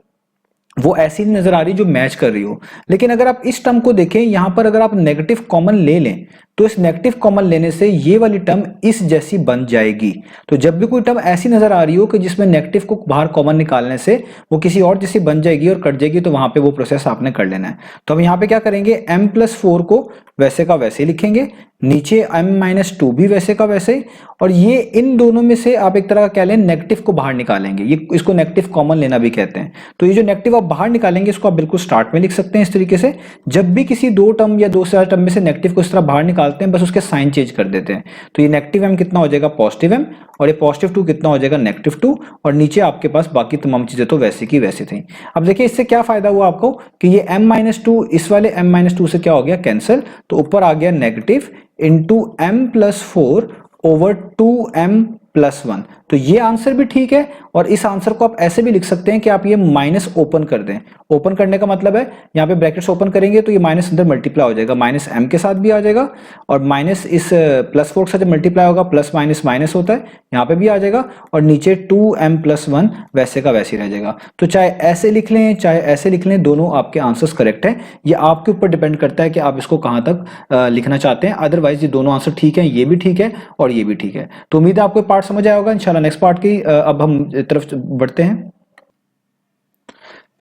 वो ऐसी नहीं नजर आ रही जो मैच कर रही हो। लेकिन अगर आप इस टर्म को देखें, यहां पर अगर आप नेगेटिव कॉमन ले लें तो इस नेगेटिव कॉमन लेने से ये वाली टर्म इस जैसी बन जाएगी। तो जब भी कोई टर्म ऐसी नजर आ रही हो कि जिसमें नेगेटिव को बाहर कॉमन निकालने से वो किसी और जैसी बन जाएगी और कट जाएगी, तो वहां पे वो प्रोसेस आपने कर लेना है। तो हम यहाँ पे क्या करेंगे, m+4 को वैसे का वैसे लिखेंगे, नीचे m-2 भी वैसे का वैसे, और ये इन दोनों में से आप एक तरह का कह लें नेगेटिव को बाहर निकालेंगे। ये इसको नेगेटिव कॉमन लेना भी कहते हैं। तो ये जो नेगेटिव आप बाहर निकालेंगे इसको आप बिल्कुल स्टार्ट में लिख सकते हैं इस तरीके से। जब भी किसी दो टर्म या दो से ज्यादा टर्म में से नेगेटिव को इस तरह बाहर निकालते हैं, बस उसके साइन चेंज कर देते हैं। तो ये नेगेटिव m कितना हो जाएगा पॉजिटिव m, और ये +2 कितना हो जाएगा -2, और नीचे आपके पास बाकी तमाम चीजें तो वैसी की वैसी थी। अब देखिए इससे क्या फायदा हुआ आपको कि ये m-2 इस वाले m-2 से क्या हो गया कैंसिल, तो ऊपर आ गया negative into m+4 over 2m+1। तो ये आंसर भी ठीक है, और इस आंसर को आप ऐसे भी लिख सकते हैं कि आप ये माइनस ओपन कर दें। ओपन करने का मतलब है यहाँ पे ब्रैकेट्स ओपन करेंगे तो ये माइनस अंदर मल्टीप्लाई हो जाएगा, -m के साथ भी आ जाएगा, और माइनस इस +4 के साथ मल्टीप्लाई होगा, प्लस माइनस माइनस होता है, यहाँ पे भी आ जाएगा, और नीचे 2m+1 वैसे का वैसे ही रह जाएगा। तो चाहे ऐसे लिख लें चाहे ऐसे लिख लें, दोनों आपके आंसर्स करेक्ट है। ये आपके ऊपर डिपेंड करता है कि आप इसको कहाँ तक लिखना चाहते हैं। अदरवाइज ये दोनों आंसर ठीक है, ये भी ठीक है और ये भी ठीक है। तो उम्मीद है आपको पार्ट समझ आया होगा। इंशाल्लाह नेक्स्ट पार्ट की अब हम तरफ बढ़ते हैं।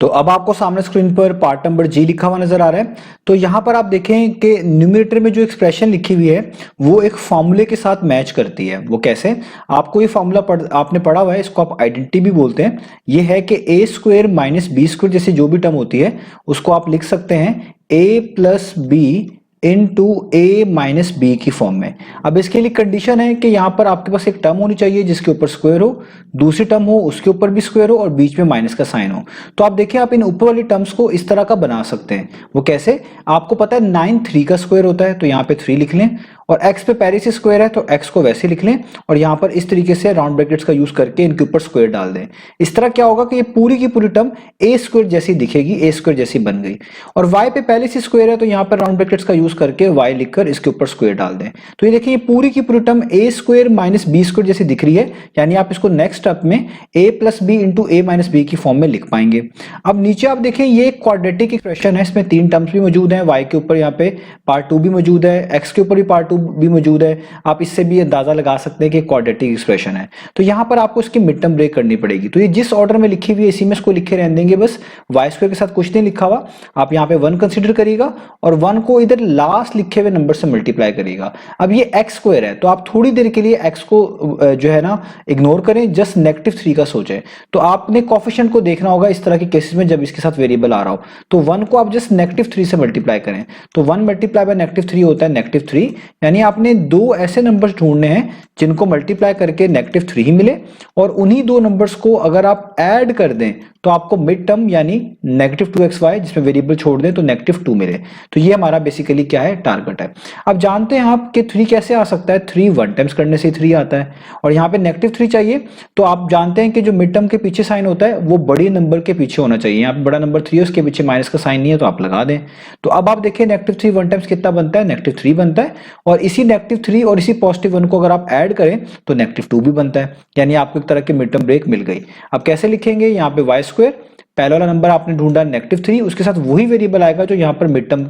तो अब आपको सामने स्क्रीन पर पार्ट नंबर जी लिखा हुआ नजर आ रहा है। तो यहाँ पर आप देखें कि न्यूमरेटर में जो एक्सप्रेशन लिखी हुई है वो एक फॉर्मूले के साथ मैच करती है। वो कैसे? आपको ये फॉर्मूला आपने पढ़ा हुआ है, इसको आप आइडेंटिटी भी बोलते हैं। ये है कि ए स्क्वायर माइनस बी स्क्वायर जैसी जो भी टर्म होती है उसको आप लिख सकते हैं ए प्लस बी इनटू ए माइनस बी की फॉर्म में। अब इसके लिए कंडीशन है कि यहाँ पर आपके पास एक टर्म होनी चाहिए जिसके ऊपर स्क्वायर हो, दूसरी टर्म हो उसके ऊपर भी स्क्वायर हो और बीच में माइनस का साइन हो। तो आप देखिए आप इन ऊपर वाली टर्म्स को इस तरह का बना सकते हैं। वो कैसे? आपको पता है 9 3 का स्क्वायर होता है, तो यहाँ पे 3 लिख लें, और x पे पहले से स्क्वायर है तो x को वैसे लिख लें, और यहाँ पर इस तरीके से राउंड ब्रैकेट्स का यूज करके इनके ऊपर स्क्वायर डाल दें। इस तरह क्या होगा कि ये पूरी की पूरी टर्म ए स्क्वायर जैसी दिखेगी, ए स्क्वायर जैसी बन गई। और y पे पहले से स्क्वायर है तो यहाँ पर राउंड ब्रैकेट्स का यूज करके y लिखकर इसके ऊपर स्क्वायर डाल दें। तो ये देखिए ये पूरी की पूरी term A square minus B square जैसी दिख रही है, यानी आप इसको नेक्स्ट स्टेप में a plus B into A minus B की फॉर्म में लिख पाएंगे। अब नीचे आप देखें ये क्वाड्रेटिक एक्सप्रेशन है, इसमें 3 टर्म्स भी मौजूद हैं, y के ऊपर यहाँ पे पार्ट 2 भी मौजूद है, x के ऊपर भी पार्ट 2 भी मौजूद है। आप इससे भी अंदाजा लगा सकते हैं कि क्वाड्रेटिक एक्सप्रेशन है। तो यहाँ पर आपको इसकी मिड टर्म ब्रेक करनी पड़ेगी। तो ये जिस ऑर्डर में लिखी हुई है इसी में इसको लिखे रहने देंगे, बस वाई स्क्वायर के साथ कुछ नहीं लिखा हुआ। आप यहाँ पे 1 कंसीडर करिएगा और 1 को इधर लास्ट लिखे हुए नंबर से मल्टीप्लाई करिएगा। अब ये एक्स स्क्वायर है तो आप थोड़ी देर के लिए एक्स को जो है ना इग्नोर करें, जस्ट -3 का सोचें। तो आपने कोफिशिएंट को देखना होगा इस तरह के केसेस में जब इसके साथ वेरिएबल आ रहा हो, तो 1 को आप जस्ट -3 से मल्टीप्लाई करें। तो 1 मल्टीप्लाई बाय -3 होता है -3, यानी आपने दो ऐसे नंबर्स ढूंढने हैं जिनको मल्टीप्लाई करके -3 ही मिले, और उन्हीं दो नंबर्स को अगर आप ऐड कर दें तो आपको मिड टर्म यानी -2xy जिसमें वेरिएबल छोड़ दें तो -2 मिले। तो ये हमारा बेसिकली क्या है, टारगेट है। अब जानते हैं आप कि 3 कैसे आ सकता है, 3 1 टाइम्स करने से 3 आता है, और यहाँ पे -3 चाहिए तो आप जानते हैं कि जो मिड टर्म के पीछे साइन होता है वो बड़ी नंबर के पीछे होना चाहिए। यहाँ पे बड़ा नंबर 3 है, उसके पीछे माइनस का साइन नहीं है तो आप लगा दें। तो अब आप देखिए -3 1 टाइम्स कितना बनता है, -3 बनता है, और इसी -3 और इसी +1 को अगर आप ऐड करें तो -2 भी बनता है, यानी आपको एक तरह की मिड टर्म ब्रेक मिल गई। अब कैसे लिखेंगे, यहाँ पे y स्क्वायर, पहला वाला नंबर आपने ढूंढा -3, उसके साथ वही वेरिएबल आएगा जो यहाँ पर मिड टर्म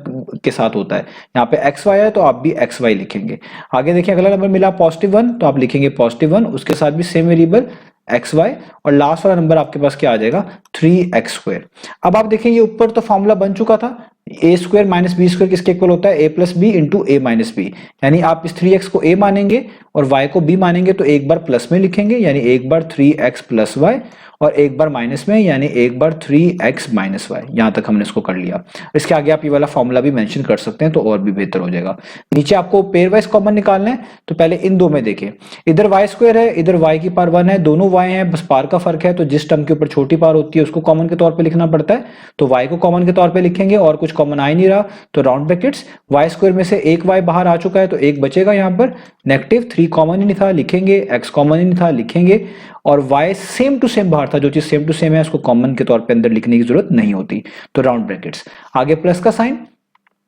के साथ होता है। यहाँ पे xy है तो आप भी xy लिखेंगे। आगे देखिए अगला नंबर मिला +1 तो आप लिखेंगे +1, उसके साथ भी सेम वेरिएबल xy, और लास्ट वाला नंबर आपके पास क्या आ जाएगा, 3x स्क्वायर। अब आप देखें ये ऊपर तो फॉर्मूला बन चुका था, ए स्क्वायर माइनस बी स्क्वायर किसके इक्वल होता है, ए plus B into A minus B, यानी आप इस 3x को a मानेंगे और y को b मानेंगे तो एक बार प्लस में लिखेंगे यानी एक बार 3x प्लस y, और एक बार माइनस में यानी एक बार 3x माइनस वाई। यहां तक हमने इसको कर लिया। इसके आगे आप ये वाला फॉर्मूला भी मेंशन कर सकते हैं तो और भी बेहतर हो जाएगा। नीचे आपको पेयर वाइज कॉमन निकालना है, तो पहले इन दो में देखें, इधर y स्क्वायर है, इधर y की पावर 1 है, दोनों y हैं, बस पावर का फर्क है, तो जिस टर्म के ऊपर छोटी पावर होती है उसको कॉमन के तौर पे लिखना पड़ता है, तो y को कॉमन के तौर पे लिखेंगे, और कुछ कॉमन आ ही नहीं रहा तो राउंड ब्रैकेट्स y स्क्वायर में से एक y बाहर आ चुका है तो एक बचेगा, यहाँ पर -3 कॉमन ही नहीं था लिखेंगे, x कॉमन ही नहीं था लिखेंगे, और y सेम टू सेम बाहर था, जो चीज सेम टू सेम है उसको कॉमन के तौर पे अंदर लिखने की जरूरत नहीं होती, तो राउंड ब्रैकेट्स। आगे प्लस का साइन,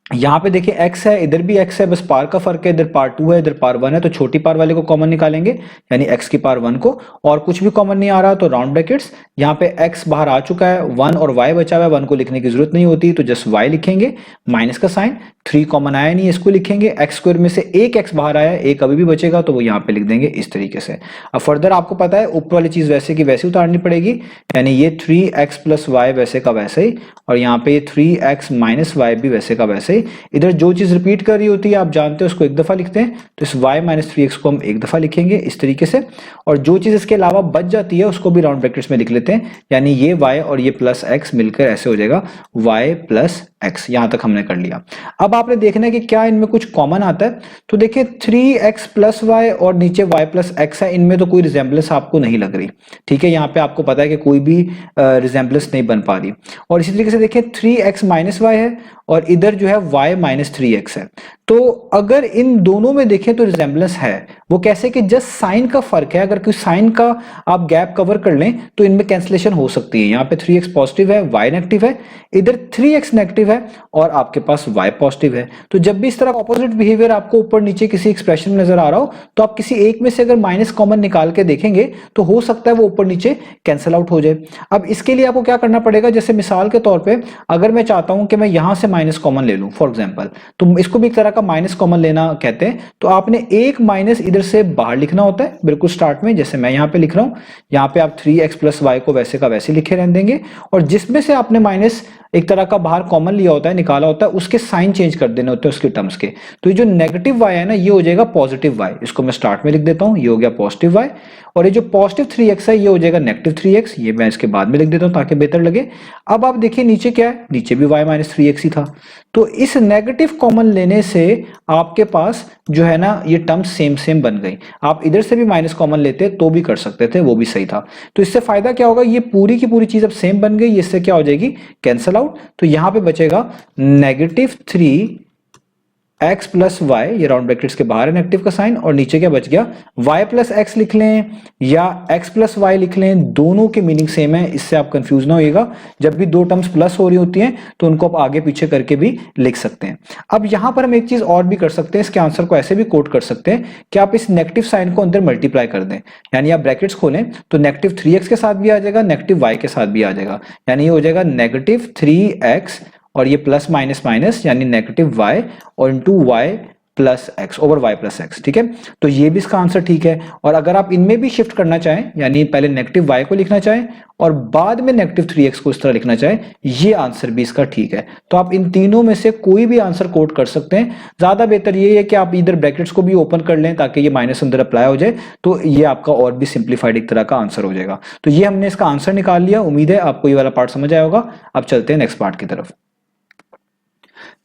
यहाँ पे देखिए x है, इधर भी x है, बस पार का फर्क है, इधर पार 2 है, इधर पार 1 है, तो छोटी पार वाले को कॉमन निकालेंगे यानी x की पार 1 को, और कुछ भी कॉमन नहीं आ रहा तो राउंड ब्रैकेट्स। यहाँ पे x बाहर आ चुका है, 1 और y बचा हुआ है, 1 को लिखने की जरूरत नहीं होती तो जस्ट y लिखेंगे, माइनस का साइन, 3 कॉमन आया नहीं, इसको लिखेंगे, x स्क्वायर में से एक x बाहर आया, एक अभी भी बचेगा तो वो यहाँ पे लिख देंगे इस तरीके से। अब फर्दर आपको पता है ऊपर वाली चीज वैसे की वैसे उतारनी पड़ेगी, यानी ये 3x प्लस वाई वैसे का वैसे ही, और यहाँ पे 3x माइनस वाई भी वैसे का वैसे ही। इधर जो चीज रिपीट कर रही होती है आप जानते हैं उसको एक दफा लिखते हैं, तो इस y माइनस 3x को हम एक दफा लिखेंगे इस तरीके से, और जो चीज इसके अलावा बच जाती है उसको भी राउंड ब्रैकेट्स में लिख लेते हैं, यानी ये y और ये प्लस x मिलकर ऐसे हो जाएगा y प्लस x। यहां तक हमने कर लिया। अब आपने देखना है कि क्या इनमें कुछ कॉमन आता है, तो देखिए 3x प्लस वाई और नीचे y प्लस x है, इनमें तो कोई रिजेंबलेंस आपको नहीं लग रही, ठीक है, यहाँ पे आपको पता है कि कोई भी रिजेंबलेंस नहीं बन पा रही। और इसी तरीके से देखिए 3x माइनस वाई है और इधर जो है y माइनस 3x है, तो अगर इन दोनों में देखें तो रिजेंबलेंस है। वो कैसे कि जस्ट साइन का फर्क है, अगर कोई साइन का आप गैप कवर कर लें तो इनमें कैंसिलेशन हो सकती है। यहाँ पे 3x पॉजिटिव है, y नेगेटिव है, इधर 3x नेगेटिव है और आपके पास y पॉजिटिव है। तो जब भी इस तरह ऑपोजिट बिहेवियर आपको ऊपर नीचे किसी एक्सप्रेशन में नजर आ रहा हो तो आप किसी एक में से अगर माइनस कॉमन निकाल के देखेंगे तो हो सकता है वो ऊपर नीचे कैंसिल आउट हो जाए। अब इसके लिए आपको क्या करना पड़ेगा, जैसे मिसाल के तौर पर अगर मैं चाहता हूं कि मैं यहां से माइनस कॉमन ले लूं फॉर एग्जाम्पल, तो इसको भी एक तरह का माइनस कॉमन लेना कहते हैं तो आपने एक माइनस इधर से बाहर लिखना होता है बिल्कुल स्टार्ट में, जैसे मैं यहाँ पे लिख रहा हूँ। यहाँ पे आप 3x प्लस वाई को वैसे का वैसे लिखे रहने देंगे, और जिसमें से आपने माइनस एक तरह का बाहर कॉमन लिया होता है, निकाला होता है, उसके साइन चेंज कर देने होते हैं उसके टर्म्स के। तो ये जो नेगेटिव y है ना, ये हो जाएगा पॉजिटिव y। इसको मैं स्टार्ट में लिख देता हूँ, ये हो गया पॉजिटिव y। और ये जो पॉजिटिव 3x है ये हो जाएगा नेगेटिव 3x, ये मैं इसके बाद में लिख देता हूँ ताकि बेहतर लगे। अब आप देखिए नीचे क्या है, नीचे भी y माइनस 3x ही था। तो इस नेगेटिव कॉमन लेने से आपके पास जो है ना ये टर्म सेम सेम बन गई। आप इधर से भी माइनस कॉमन लेते तो भी कर सकते थे, वो भी सही था। तो इससे फायदा क्या होगा, ये पूरी की पूरी चीज अब सेम बन गई, इससे क्या हो जाएगी, कैंसल आउट। तो यहां पे बचेगा नेगेटिव 3x प्लस वाई, ये राउंड ब्रैकेट्स के बाहर है नेगेटिव का साइन, और नीचे क्या बच गया, y प्लस एक्स लिख लें या x प्लस वाई लिख लें, दोनों के मीनिंग सेम है, इससे आप कंफ्यूज ना होइएगा। जब भी दो टर्म्स प्लस हो रही होती हैं तो उनको आप आगे पीछे करके भी लिख सकते हैं। अब यहां पर हम एक चीज और भी कर सकते हैं, इसके आंसर को ऐसे भी कोट कर सकते हैं कि आप इस नेगेटिव साइन को अंदर मल्टीप्लाई कर दें, यानी आप ब्रैकेट्स खोलें तो नेगेटिव 3x के साथ भी आ जाएगा, नेगेटिव y के साथ भी आ जाएगा, यानी ये हो जाएगा नेगेटिव 3x और ये प्लस माइनस माइनस यानी नेगेटिव y और into y plus x over y plus x. ठीक है, तो ये भी इसका आंसर ठीक है। और अगर आप इनमें भी शिफ्ट करना चाहें, यानी पहले नेगेटिव y को लिखना चाहें और बाद में नेगेटिव 3x को इस तरह लिखना चाहें, ये आंसर भी इसका ठीक है। तो आप इन तीनों में से कोई भी आंसर कोट कर सकते हैं। ज्यादा बेहतर ये है कि आप इधर ब्रैकेट्स को भी ओपन कर लें ताकि ये माइनस अंदर अप्लाई हो जाए, तो ये आपका और भी सिंप्लीफाइड एक तरह का आंसर हो जाएगा। तो ये हमने इसका आंसर निकाल लिया। उम्मीद है आपको ये वाला पार्ट समझ आया होगा। अब चलते हैं नेक्स्ट पार्ट की तरफ।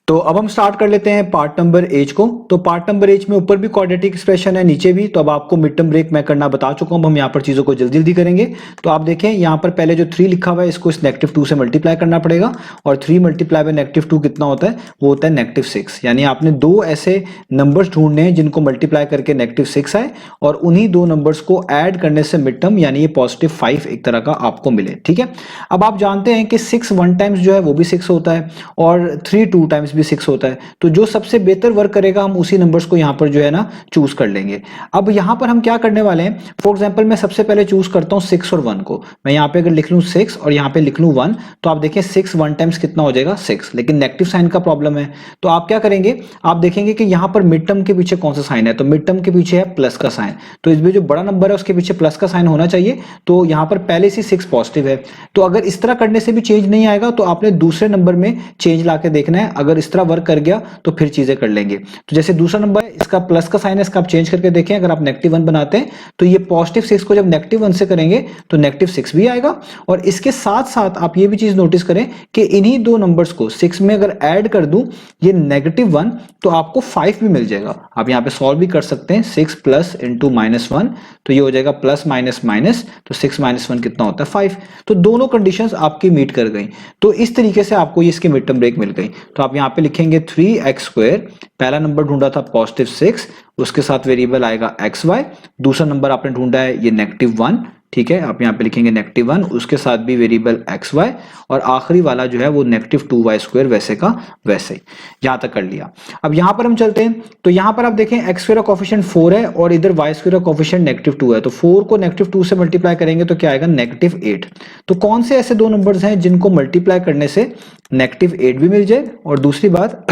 तो अब हम स्टार्ट कर लेते हैं पार्ट नंबर एच को। तो पार्ट नंबर एच में ऊपर भी क्वाड्रेटिक एक्सप्रेशन है, नीचे भी। तो अब आपको मिड टर्म ब्रेक मैं करना बता चुका हूं, हम यहाँ पर चीजों को जल्दी जल्दी करेंगे। तो आप देखें यहाँ पर पहले जो 3 लिखा हुआ है इसको इस नेगेटिव 2 से मल्टीप्लाई करना पड़ेगा, और 3 मल्टीप्लाई बाय नेगेटिव 2 कितना होता है, वो होता है नेगेटिव 6। यानी आपने दो ऐसे नंबर्स ढूंढने हैं जिनको मल्टीप्लाई करके नेगेटिव 6 आए, और उन्हीं दो नंबर्स को ऐड करने से मिड टर्म यानी ये पॉजिटिव 5 एक तरह का आपको मिले। ठीक है, अब आप जानते हैं कि 6 1 टाइम्स जो है वो भी 6 होता है, और 3 2 टाइम्स भी 6 होता है। तो जो सबसे बेहतर वर्क करेगा हम उसी नंबर्स को यहां पर जो है ना चूज कर लेंगे। अब यहां पर हम क्या करने वाले हैं, फॉर एग्जांपल मैं सबसे पहले चूज करता हूं 6 और 1 को। मैं यहां पे अगर लिख लूं 6 और यहां पे लिख लूं 1, तो आप देखिए 6 1 टाइम्स कितना हो जाएगा, 6। लेकिन नेगेटिव साइन का प्रॉब्लम है, तो आप क्या करेंगे, आप देखेंगे कि यहां पर मिड टर्म के पीछे कौन सा साइन है, तो मिड टर्म के पीछे है प्लस का साइन। तो इसमें जो बड़ा नंबर है उसके पीछे प्लस का साइन होना चाहिए। तो यहां पर पहले से 6 पॉजिटिव है, तो अगर इस तरह करने से भी चेंज नहीं आएगा तो आपने दूसरे नंबर में चेंज ला के देखना है। अगर इस तरह वर्क कर गया तो फिर चीजें कर लेंगे। तो जैसे दूसरा नंबर है, इसका प्लस का साइन है, इसका आप चेंज करके देखें। अगर आप नेगेटिव 1 बनाते हैं तो ये पॉजिटिव 6 को जब नेगेटिव 1 से करेंगे तो नेगेटिव 6 भी आएगा। और इसके साथ साथ आप ये भी चीज नोटिस करें कि इन्हीं दो नंबर्स को 6 में अगर ऐड कर दूं ये नेगेटिव 1, तो आपको 5 भी मिल जाएगा। आप यहां पे सॉल्व भी कर सकते हैं, 6 प्लस इंटू माइनस 1, तो ये हो जाएगा प्लस माइनस माइनस, तो 6 माइनस 1 कितना होता है, 5। तो दोनों कंडीशंस आपकी मीट कर गई। तो इस तरीके से आपको ये इसकी मिड टर्म ब्रेक मिल गई। तो आप यहां पे लिखेंगे 3x², पहला नंबर ढूंढा था पॉजिटिव 6, उसके साथ वेरिएबल आएगा xy। दूसरा नंबर आपने ढूंढा है ये नेगेटिव 1, ठीक है, आप यहां पे लिखेंगे नेगेटिव 1, उसके साथ भी वेरिएबल xy, और आखिरी वाला जो है वो नेगेटिव 2y² वैसे का वैसे ही। यहां तक कर लिया। अब यहां पर हम चलते हैं, तो यहां पर आप देखें x² का कोफिशिएंट 4 है और इधर y² का कोफिशिएंट नेगेटिव 2 है। तो 4 को नेगेटिव 2 से मल्टीप्लाई करेंगे तो क्या आएगा, नेगेटिव 8। तो कौन से ऐसे दो नंबर्स हैं जिनको मल्टीप्लाई करने से नेगेटिव 8 भी मिल जाए, और दूसरी बात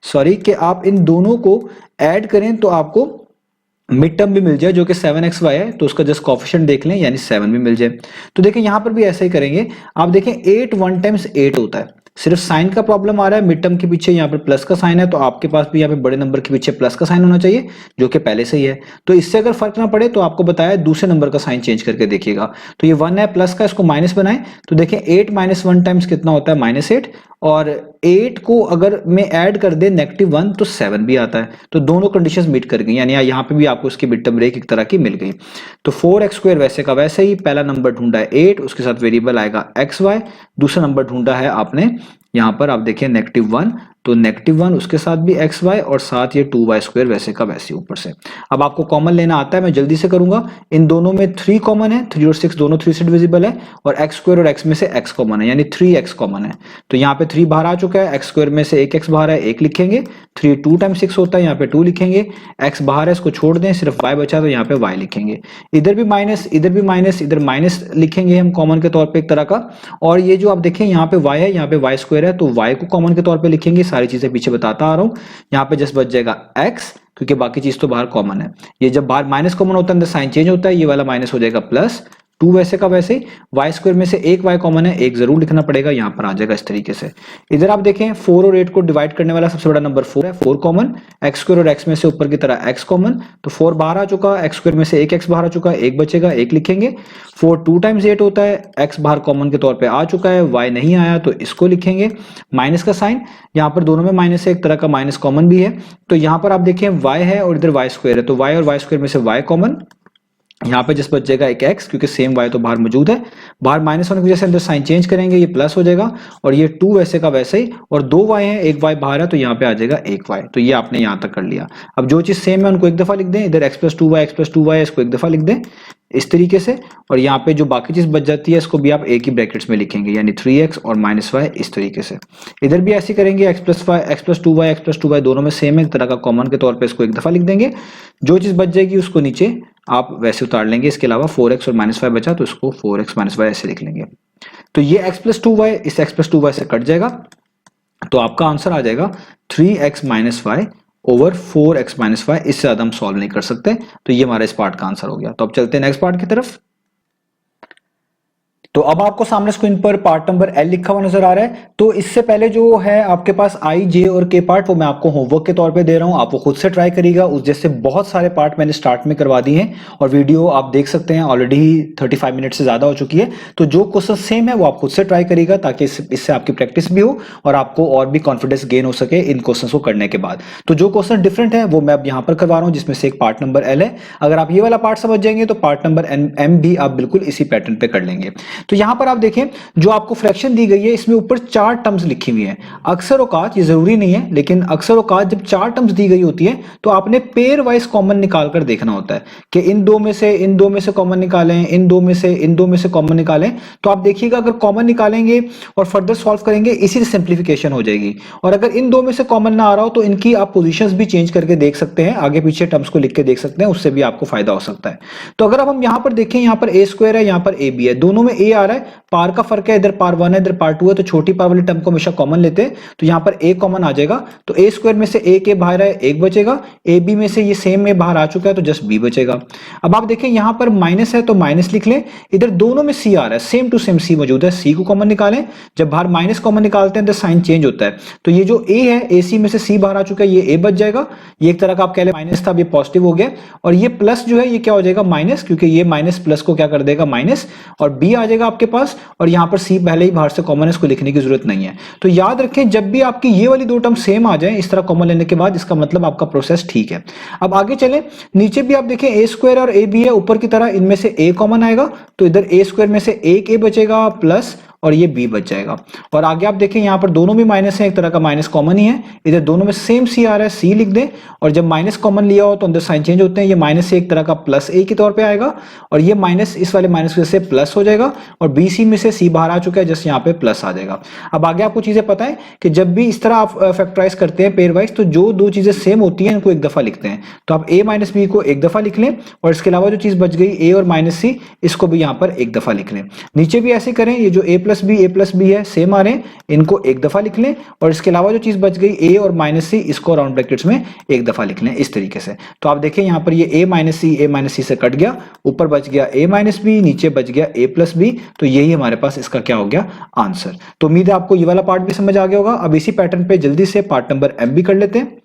सॉरी कि आप इन दोनों को ऐड करें तो आपको मिड टर्म भी मिल जाए जो कि 7xy है, तो उसका जस्ट कोफिशिएंट देख लें यानी 7 भी मिल जाए। तो देखें यहां पर भी ऐसा ही करेंगे। आप देखें 8 1 टाइम्स 8 होता है, सिर्फ साइन का प्रॉब्लम आ रहा है। मिड टर्म के पीछे यहाँ पर प्लस का साइन है, तो आपके पास भी यहाँ पे बड़े नंबर के पीछे प्लस का साइन होना चाहिए जो कि पहले से ही है। तो इससे अगर फर्क ना पड़े तो आपको बताया दूसरे नंबर का साइन चेंज करके देखिएगा। तो ये 1 है प्लस का, इसको माइनस बनाएं तो देखें 8 माइनस 1 टाइम्स कितना होता है, -8, और 8 को अगर मैं ऐड कर दे नेगेटिव 1 तो 7 भी आता है। तो दोनों कंडीशंस मीट कर गई, यानी यहाँ पे भी आपको इसकी मिड टर्म ब्रेक एक तरह की मिल गई। तो 4x² वैसे का वैसे ही, पहला नंबर ढूंढा है 8, उसके साथ वेरिएबल आएगा xy। दूसरा नंबर ढूंढा है आपने यहां पर, आप देखिए नेगेटिव 1, तो नेगेटिव 1 उसके साथ भी xy, और साथ ये 2y² वैसे का वैसे ऊपर से। अब आपको कॉमन लेना आता है, मैं जल्दी से करूंगा। इन दोनों में 3 कॉमन है, 3 और 6 दोनों 3 से डिविजिबल है, और x² और x में से x कॉमन है यानी 3x कॉमन है। तो यहाँ पे 3 बाहर आ चुका है, x² में से 1x बाहर है, 1 लिखेंगे। 3 2 टाइम्स 6 होता है, यहाँ पे 2 लिखेंगे। x बाहर है, इसको छोड़ दें, सिर्फ y बचा तो यहाँ पे y लिखेंगे। इधर भी माइनस, इधर भी माइनस, इधर माइनस लिखेंगे हम कॉमन के तौर पे एक तरह का। और ये जो आप देखें यहाँ पे y है, यहाँ पे y² है, तो y को कॉमन के तौर पे लिखेंगे सारी चीजें पीछे बताता आ रहा हूँ। यहाँ पे जस्ट बच जाएगा x, क्योंकि बाकी चीज तो बाहर कॉमन है। ये जब बाहर माइनस कॉमन होता है अंदर साइन चेंज होता है, ये वाला माइनस हो जाएगा प्लस 2 वैसे का वैसे ही। वाई स्क्वायर में से एक वाई कॉमन है, एक जरूर लिखना पड़ेगा, यहाँ पर आ जाएगा इस तरीके से। इधर आप देखें 4 और 8 को डिवाइड करने वाला सबसे बड़ा नंबर 4 है, 4 कॉमन, एक्स स्क्वायर और x में से ऊपर की तरह x कॉमन, तो 4 बाहर आ चुका, एक्स स्क्वायर में से एक x बाहर आ चुका, एक बचेगा, एक लिखेंगे। 4 2 टाइम्स 8 होता है, x बाहर कॉमन के तौर पे आ चुका है, y नहीं आया तो इसको लिखेंगे माइनस का साइन, यहाँ पर दोनों में माइनस है, एक तरह का माइनस कॉमन भी है। तो यहाँ पर आप देखें y है और इधर y स्क्वायर है, तो y और y स्क्वायर में से y कॉमन, यहाँ पे जस्ट बच जाएगा एक x, क्योंकि सेम y तो बाहर मौजूद है, बाहर माइनस होने की वजह से अंदर साइन चेंज करेंगे, ये प्लस हो जाएगा, और ये 2 वैसे का वैसे ही, और 2 y है, एक y बाहर है, तो यहाँ पे आ जाएगा एक y। तो ये आपने यहाँ तक कर लिया। अब जो चीज सेम है उनको एक दफा लिख दें, इधर x प्लस 2y इसको एक दफा लिख दें इस तरीके से, और यहाँ पे जो बाकी चीज बच जाती है इसको भी आप एक ही ब्रैकेट्स में लिखेंगे, यानी 3x और -y इस तरीके से। इधर भी ऐसे करेंगे, x प्लस 2y दोनों में सेम है, एक तरह का कॉमन के तौर पे इसको एक दफा लिख देंगे। जो चीज बच जाएगी उसको नीचे आप वैसे उतार लेंगे, इसके अलावा 4x और -y बचा तो इसको 4x -y ऐसे लिख लेंगे। तो ये x प्लस 2y इस x प्लस 2y से कट जाएगा, तो आपका आंसर आ जाएगा 3x -y over 4x -y। इससे ज्यादा हम सॉल्व नहीं कर सकते, तो ये हमारा इस पार्ट का आंसर हो गया। तो अब चलते हैं नेक्स्ट पार्ट की तरफ। तो अब आपको सामने स्क्रीन पर पार्ट नंबर L लिखा हुआ नजर आ रहा है। तो इससे पहले जो है आपके पास I, J और K पार्ट, वो मैं आपको होमवर्क के तौर पे दे रहा हूं, आप वो खुद से ट्राई करिएगा। उस जैसे बहुत सारे पार्ट मैंने स्टार्ट में करवा दिए हैं और वीडियो आप देख सकते हैं ऑलरेडी 35 मिनट से ज्यादा हो चुकी है। तो जो क्वेश्चन सेम है वो आप खुद से ट्राई करिएगा, ताकि इससे आपकी प्रैक्टिस भी हो और आपको और भी कॉन्फिडेंस गेन हो सके इन क्वेश्चन को करने के बाद। तो जो क्वेश्चन डिफरेंट है वो मैं अब यहाँ पर करवा रहा हूँ, जिसमें से एक पार्ट नंबर L है। अगर आप ये वाला पार्ट समझ जाएंगे तो पार्ट नंबर M भी आप बिल्कुल इसी पैटर्न पे कर लेंगे। तो यहाँ पर आप देखें जो आपको फ्रैक्शन दी गई है इसमें ऊपर 4 टर्म्स लिखी हुई हैं। अक्सर औकात, ये जरूरी नहीं है लेकिन अक्सर औकात जब 4 टर्म्स दी गई होती है तो आपने पेयर वाइज कॉमन निकाल कर देखना होता है कि इन दो में से कॉमन निकालें, इन दो में से कॉमन निकालें। तो आप देखिएगा अगर कॉमन निकालेंगे और फर्दर सॉल्व करेंगे इसी से सिंप्लीफिकेशन हो जाएगी। और अगर इन दो में से कॉमन ना आ रहा हो तो इनकी आप पोजीशंस भी चेंज करके देख सकते हैं, आगे पीछे टर्म्स को लिख के देख सकते हैं, उससे भी आपको फायदा हो सकता है। तो अगर अब हम यहां पर देखें, यहां पर a स्क्वायर है, यहां पर a भी है, दोनों में a आ रहा है, पार का फर्क है, इधर पार 1 है इधर पार 2 है, तो छोटी पार वाली टर्म को हमेशा कॉमन लेते हैं। तो यहां पर a कॉमन आ जाएगा, तो a स्क्वायर में से a के बाहर है, एक बचेगा, a b में से ये सेम में बाहर आ चुका है तो जस्ट b बचेगा। अब आप देखें यहां पर माइनस है तो माइनस लिख लें, इधर दोनों में c आ रहा है, सेम टू सेम c मौजूद है, c को कॉमन निकालें। जब बाहर माइनस कॉमन निकालते हैं तो साइन चेंज होता है, तो ये जो a है ac में से c बाहर आ चुका है, ये a बच जाएगा। ये एक तरह का आप कह लें माइनस था, अब ये पॉजिटिव हो गया, और ये प्लस जो है ये क्या हो जाएगा माइनस, क्योंकि ये माइनस प्लस को क्या कर देगा माइनस, और b आ जाएगा आपके पास, और यहां पर c पहले ही बाहर से कॉमन है, इसको लिखने की जरूरत नहीं है। तो याद रखें जब भी आपकी ये वाली दो टर्म सेम आ जाए इस तरह कॉमन लेने के बाद, इसका मतलब आपका प्रोसेस ठीक है। अब आगे चलें, नीचे भी आप देखें a स्क्वायर और a भी है, ऊपर की तरह इनमें से a कॉमन आएगा, तो इधर a स्क्वायर में से एक a बचेगा प्लस और ये b बच जाएगा। और आगे आप देखें यहाँ पर दोनों भी माइनस है, एक तरह का माइनस कॉमन ही है, इधर दोनों में सेम c आ रहा है, c लिख दें। और जब माइनस कॉमन लिया हो तो अंदर साइन चेंज होते हैं, ये माइनस से एक तरह का प्लस a के तौर पे आएगा, और ये माइनस इस वाले माइनस से प्लस हो जाएगा, और bc में से c बाहर आ चुका है, जस्ट यहाँ पे प्लस आ जाएगा। अब आगे आपको चीजें पता है कि जब भी इस तरह आप फैक्टराइज करते हैं पेयर वाइज, तो जो दो चीजें सेम होती हैं इनको एक दफा लिखते हैं। तो आप a माइनस बी को एक दफा लिख लें, और इसके अलावा जो चीज बच गई a और माइनस c, इसको भी यहाँ पर एक दफा लिख लें। नीचे भी ऐसे करें, ये जो a प्लस बी है सेम आ रहे हैं, इनको एक दफा लिख लें, और इसके अलावा जो चीज बच गई a और माइनस सी, इसको राउंड ब्रैकेट्स में एक दफा लिख लें इस तरीके से। तो आप देखें यहाँ पर ये a माइनस सी से कट गया, ऊपर बच गया a माइनस बी, नीचे बच गया a प्लस बी, तो यही हमारे पास इसका क्या हो गया आंसर। तो उम्मीद है आपको ये वाला पार्ट भी समझ आ गया होगा। अब इसी पैटर्न पे जल्दी से पार्ट नंबर M भी कर लेते हैं।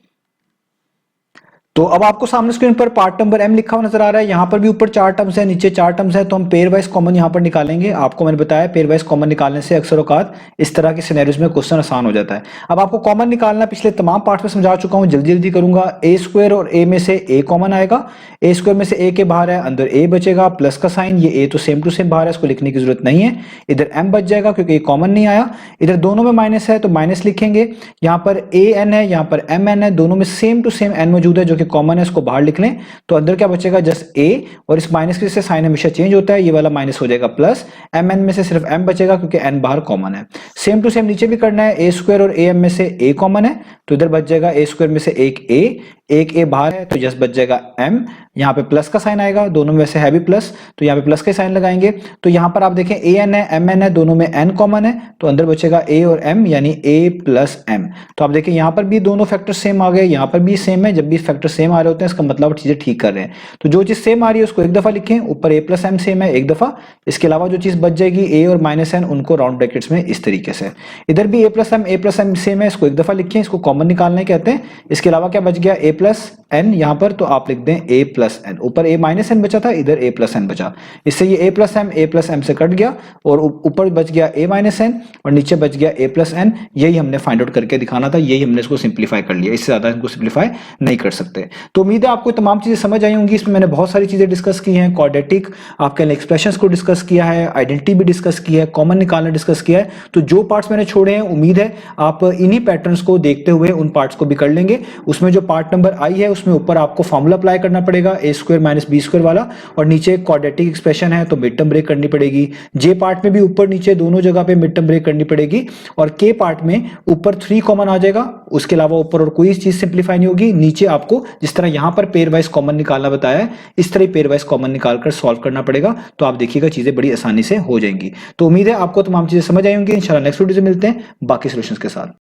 तो अब आपको सामने स्क्रीन पर पार्ट नंबर M लिखा हुआ नजर आ रहा है, यहाँ पर भी ऊपर 4 टर्म्स है, नीचे 4 टर्म्स है, तो हम पेयर वाइज कॉमन यहाँ पर निकालेंगे। आपको मैंने बताया पेयर वाइज कॉमन निकालने से अक्सर औकात इस तरह के सिनेरियोज में क्वेश्चन आसान हो जाता है। अब आपको कॉमन निकालना पिछले तमाम पार्ट में समझा चुका हूँ, जल्दी जल्दी करूंगा। a स्क्वायर और a में से a कॉमन आएगा, a स्क्वायर में से a के बाहर है, अंदर a बचेगा, प्लस का साइन, ये a तो सेम टू सेम बाहर है, इसको लिखने की जरूरत नहीं है। इधर m बच जाएगा क्योंकि कॉमन नहीं आया, इधर दोनों में माइनस है तो माइनस लिखेंगे। यहाँ पर an है, यहाँ पर mn है, दोनों में सेम टू सेम n मौजूद है जो कि कॉमन है, इसको बाहर लिख लें। तो अंदर क्या बचेगा जस्ट a, और इस माइनस की से साइन हमेशा चेंज होता है, ये वाला माइनस हो जाएगा प्लस, mn में से सिर्फ m बचेगा क्योंकि n बाहर कॉमन है। सेम टू सेम नीचे भी करना है, a स्क्वायर और am में से a कॉमन है, तो इधर बच जाएगा a स्क्वायर में से एक a, एक ए बाहर है तो जस्ट बच जाएगा m, यहाँ पे प्लस का साइन आएगा, दोनों में वैसे है भी प्लस तो यहाँ पे प्लस का साइन लगाएंगे। तो यहाँ पर आप देखें ए एन है एम एन है, दोनों में n कॉमन है तो अंदर बचेगा a और m यानी a प्लस m। तो आप देखें यहाँ पर भी दोनों फैक्टर सेम आ गए, यहाँ पर भी सेम है। जब भी फैक्टर सेम आ रहे होते हैं इसका मतलब चीजें ठीक कर रहे हैं। तो जो चीज सेम आ रही है उसको एक दफा लिखें, ऊपर a प्लस m सेम है एक दफा। इसके अलावा जो चीज बच जाएगी a और माइनस n उनको राउंड ब्रैकेट्स में इस तरीके से। इधर भी a प्लस m सेम है, इसको एक दफा लिखें, इसको कॉमन निकालना कहते हैं। इसके अलावा क्या बच गया a प्लस n यहाँ पर, तो आप लिख दें a प्लस n, ऊपर a माइनस n बचा था इधर a प्लस n बचा। इससे ये a प्लस m से कट गया और ऊपर बच गया a माइनस n और नीचे बच गया a प्लस n। यही हमने फाइंड आउट करके दिखाना था, यही हमने इसको सिंप्लीफाई कर लिया, इससे ज्यादा इसको सिंप्लीफाई नहीं कर सकते। तो उम्मीद है आपको तमाम चीजें समझ आई होंगी। इसमें मैंने बहुत सारी चीजें डिस्कस की हैं, क्वाड्रेटिक आपके एक्सप्रेशंस को डिस्कस किया है, आइडेंटिटी भी डिस्कस किया है, कॉमन निकालना डिस्कस किया है। तो जो पार्ट्स मैंने छोड़े हैं उम्मीद है आप इन्हीं पैटर्न्स को देखते हुए उन पार्ट्स को भी कर लेंगे। उसमें जो पार्ट नंबर आई है उसमें ऊपर आपको फॉर्मूला अप्लाई करना पड़ेगा a square minus B square वाला, और नीचे क्वाड्रेटिक एक्सप्रेशन है तो मिड टर्म ब्रेक करनी पड़ेगी। जे पार्ट में भी ऊपर नीचे दोनों जगह पे मिड टर्म ब्रेक करनी पड़ेगी, और के पार्ट में ऊपर 3 कॉमन आ जाएगा, उसके अलावा ऊपर और कोई चीज सिंप्लीफाई नहीं होगी। नीचे आपको जिस तरह यहां पर पेयर वाइज कॉमन निकालना बताया है इस तरह पेयर वाइज कॉमन निकालकर सॉल्व करना पड़ेगा। तो आप देखिएगा चीजें बड़ी आसानी से हो जाएंगी। तो उम्मीद है आपको तमाम चीजें समझ आई होंगी। इंशाल्लाह नेक्स्ट वीडियो से मिलते हैं बाकी सॉल्यूशंस के साथ।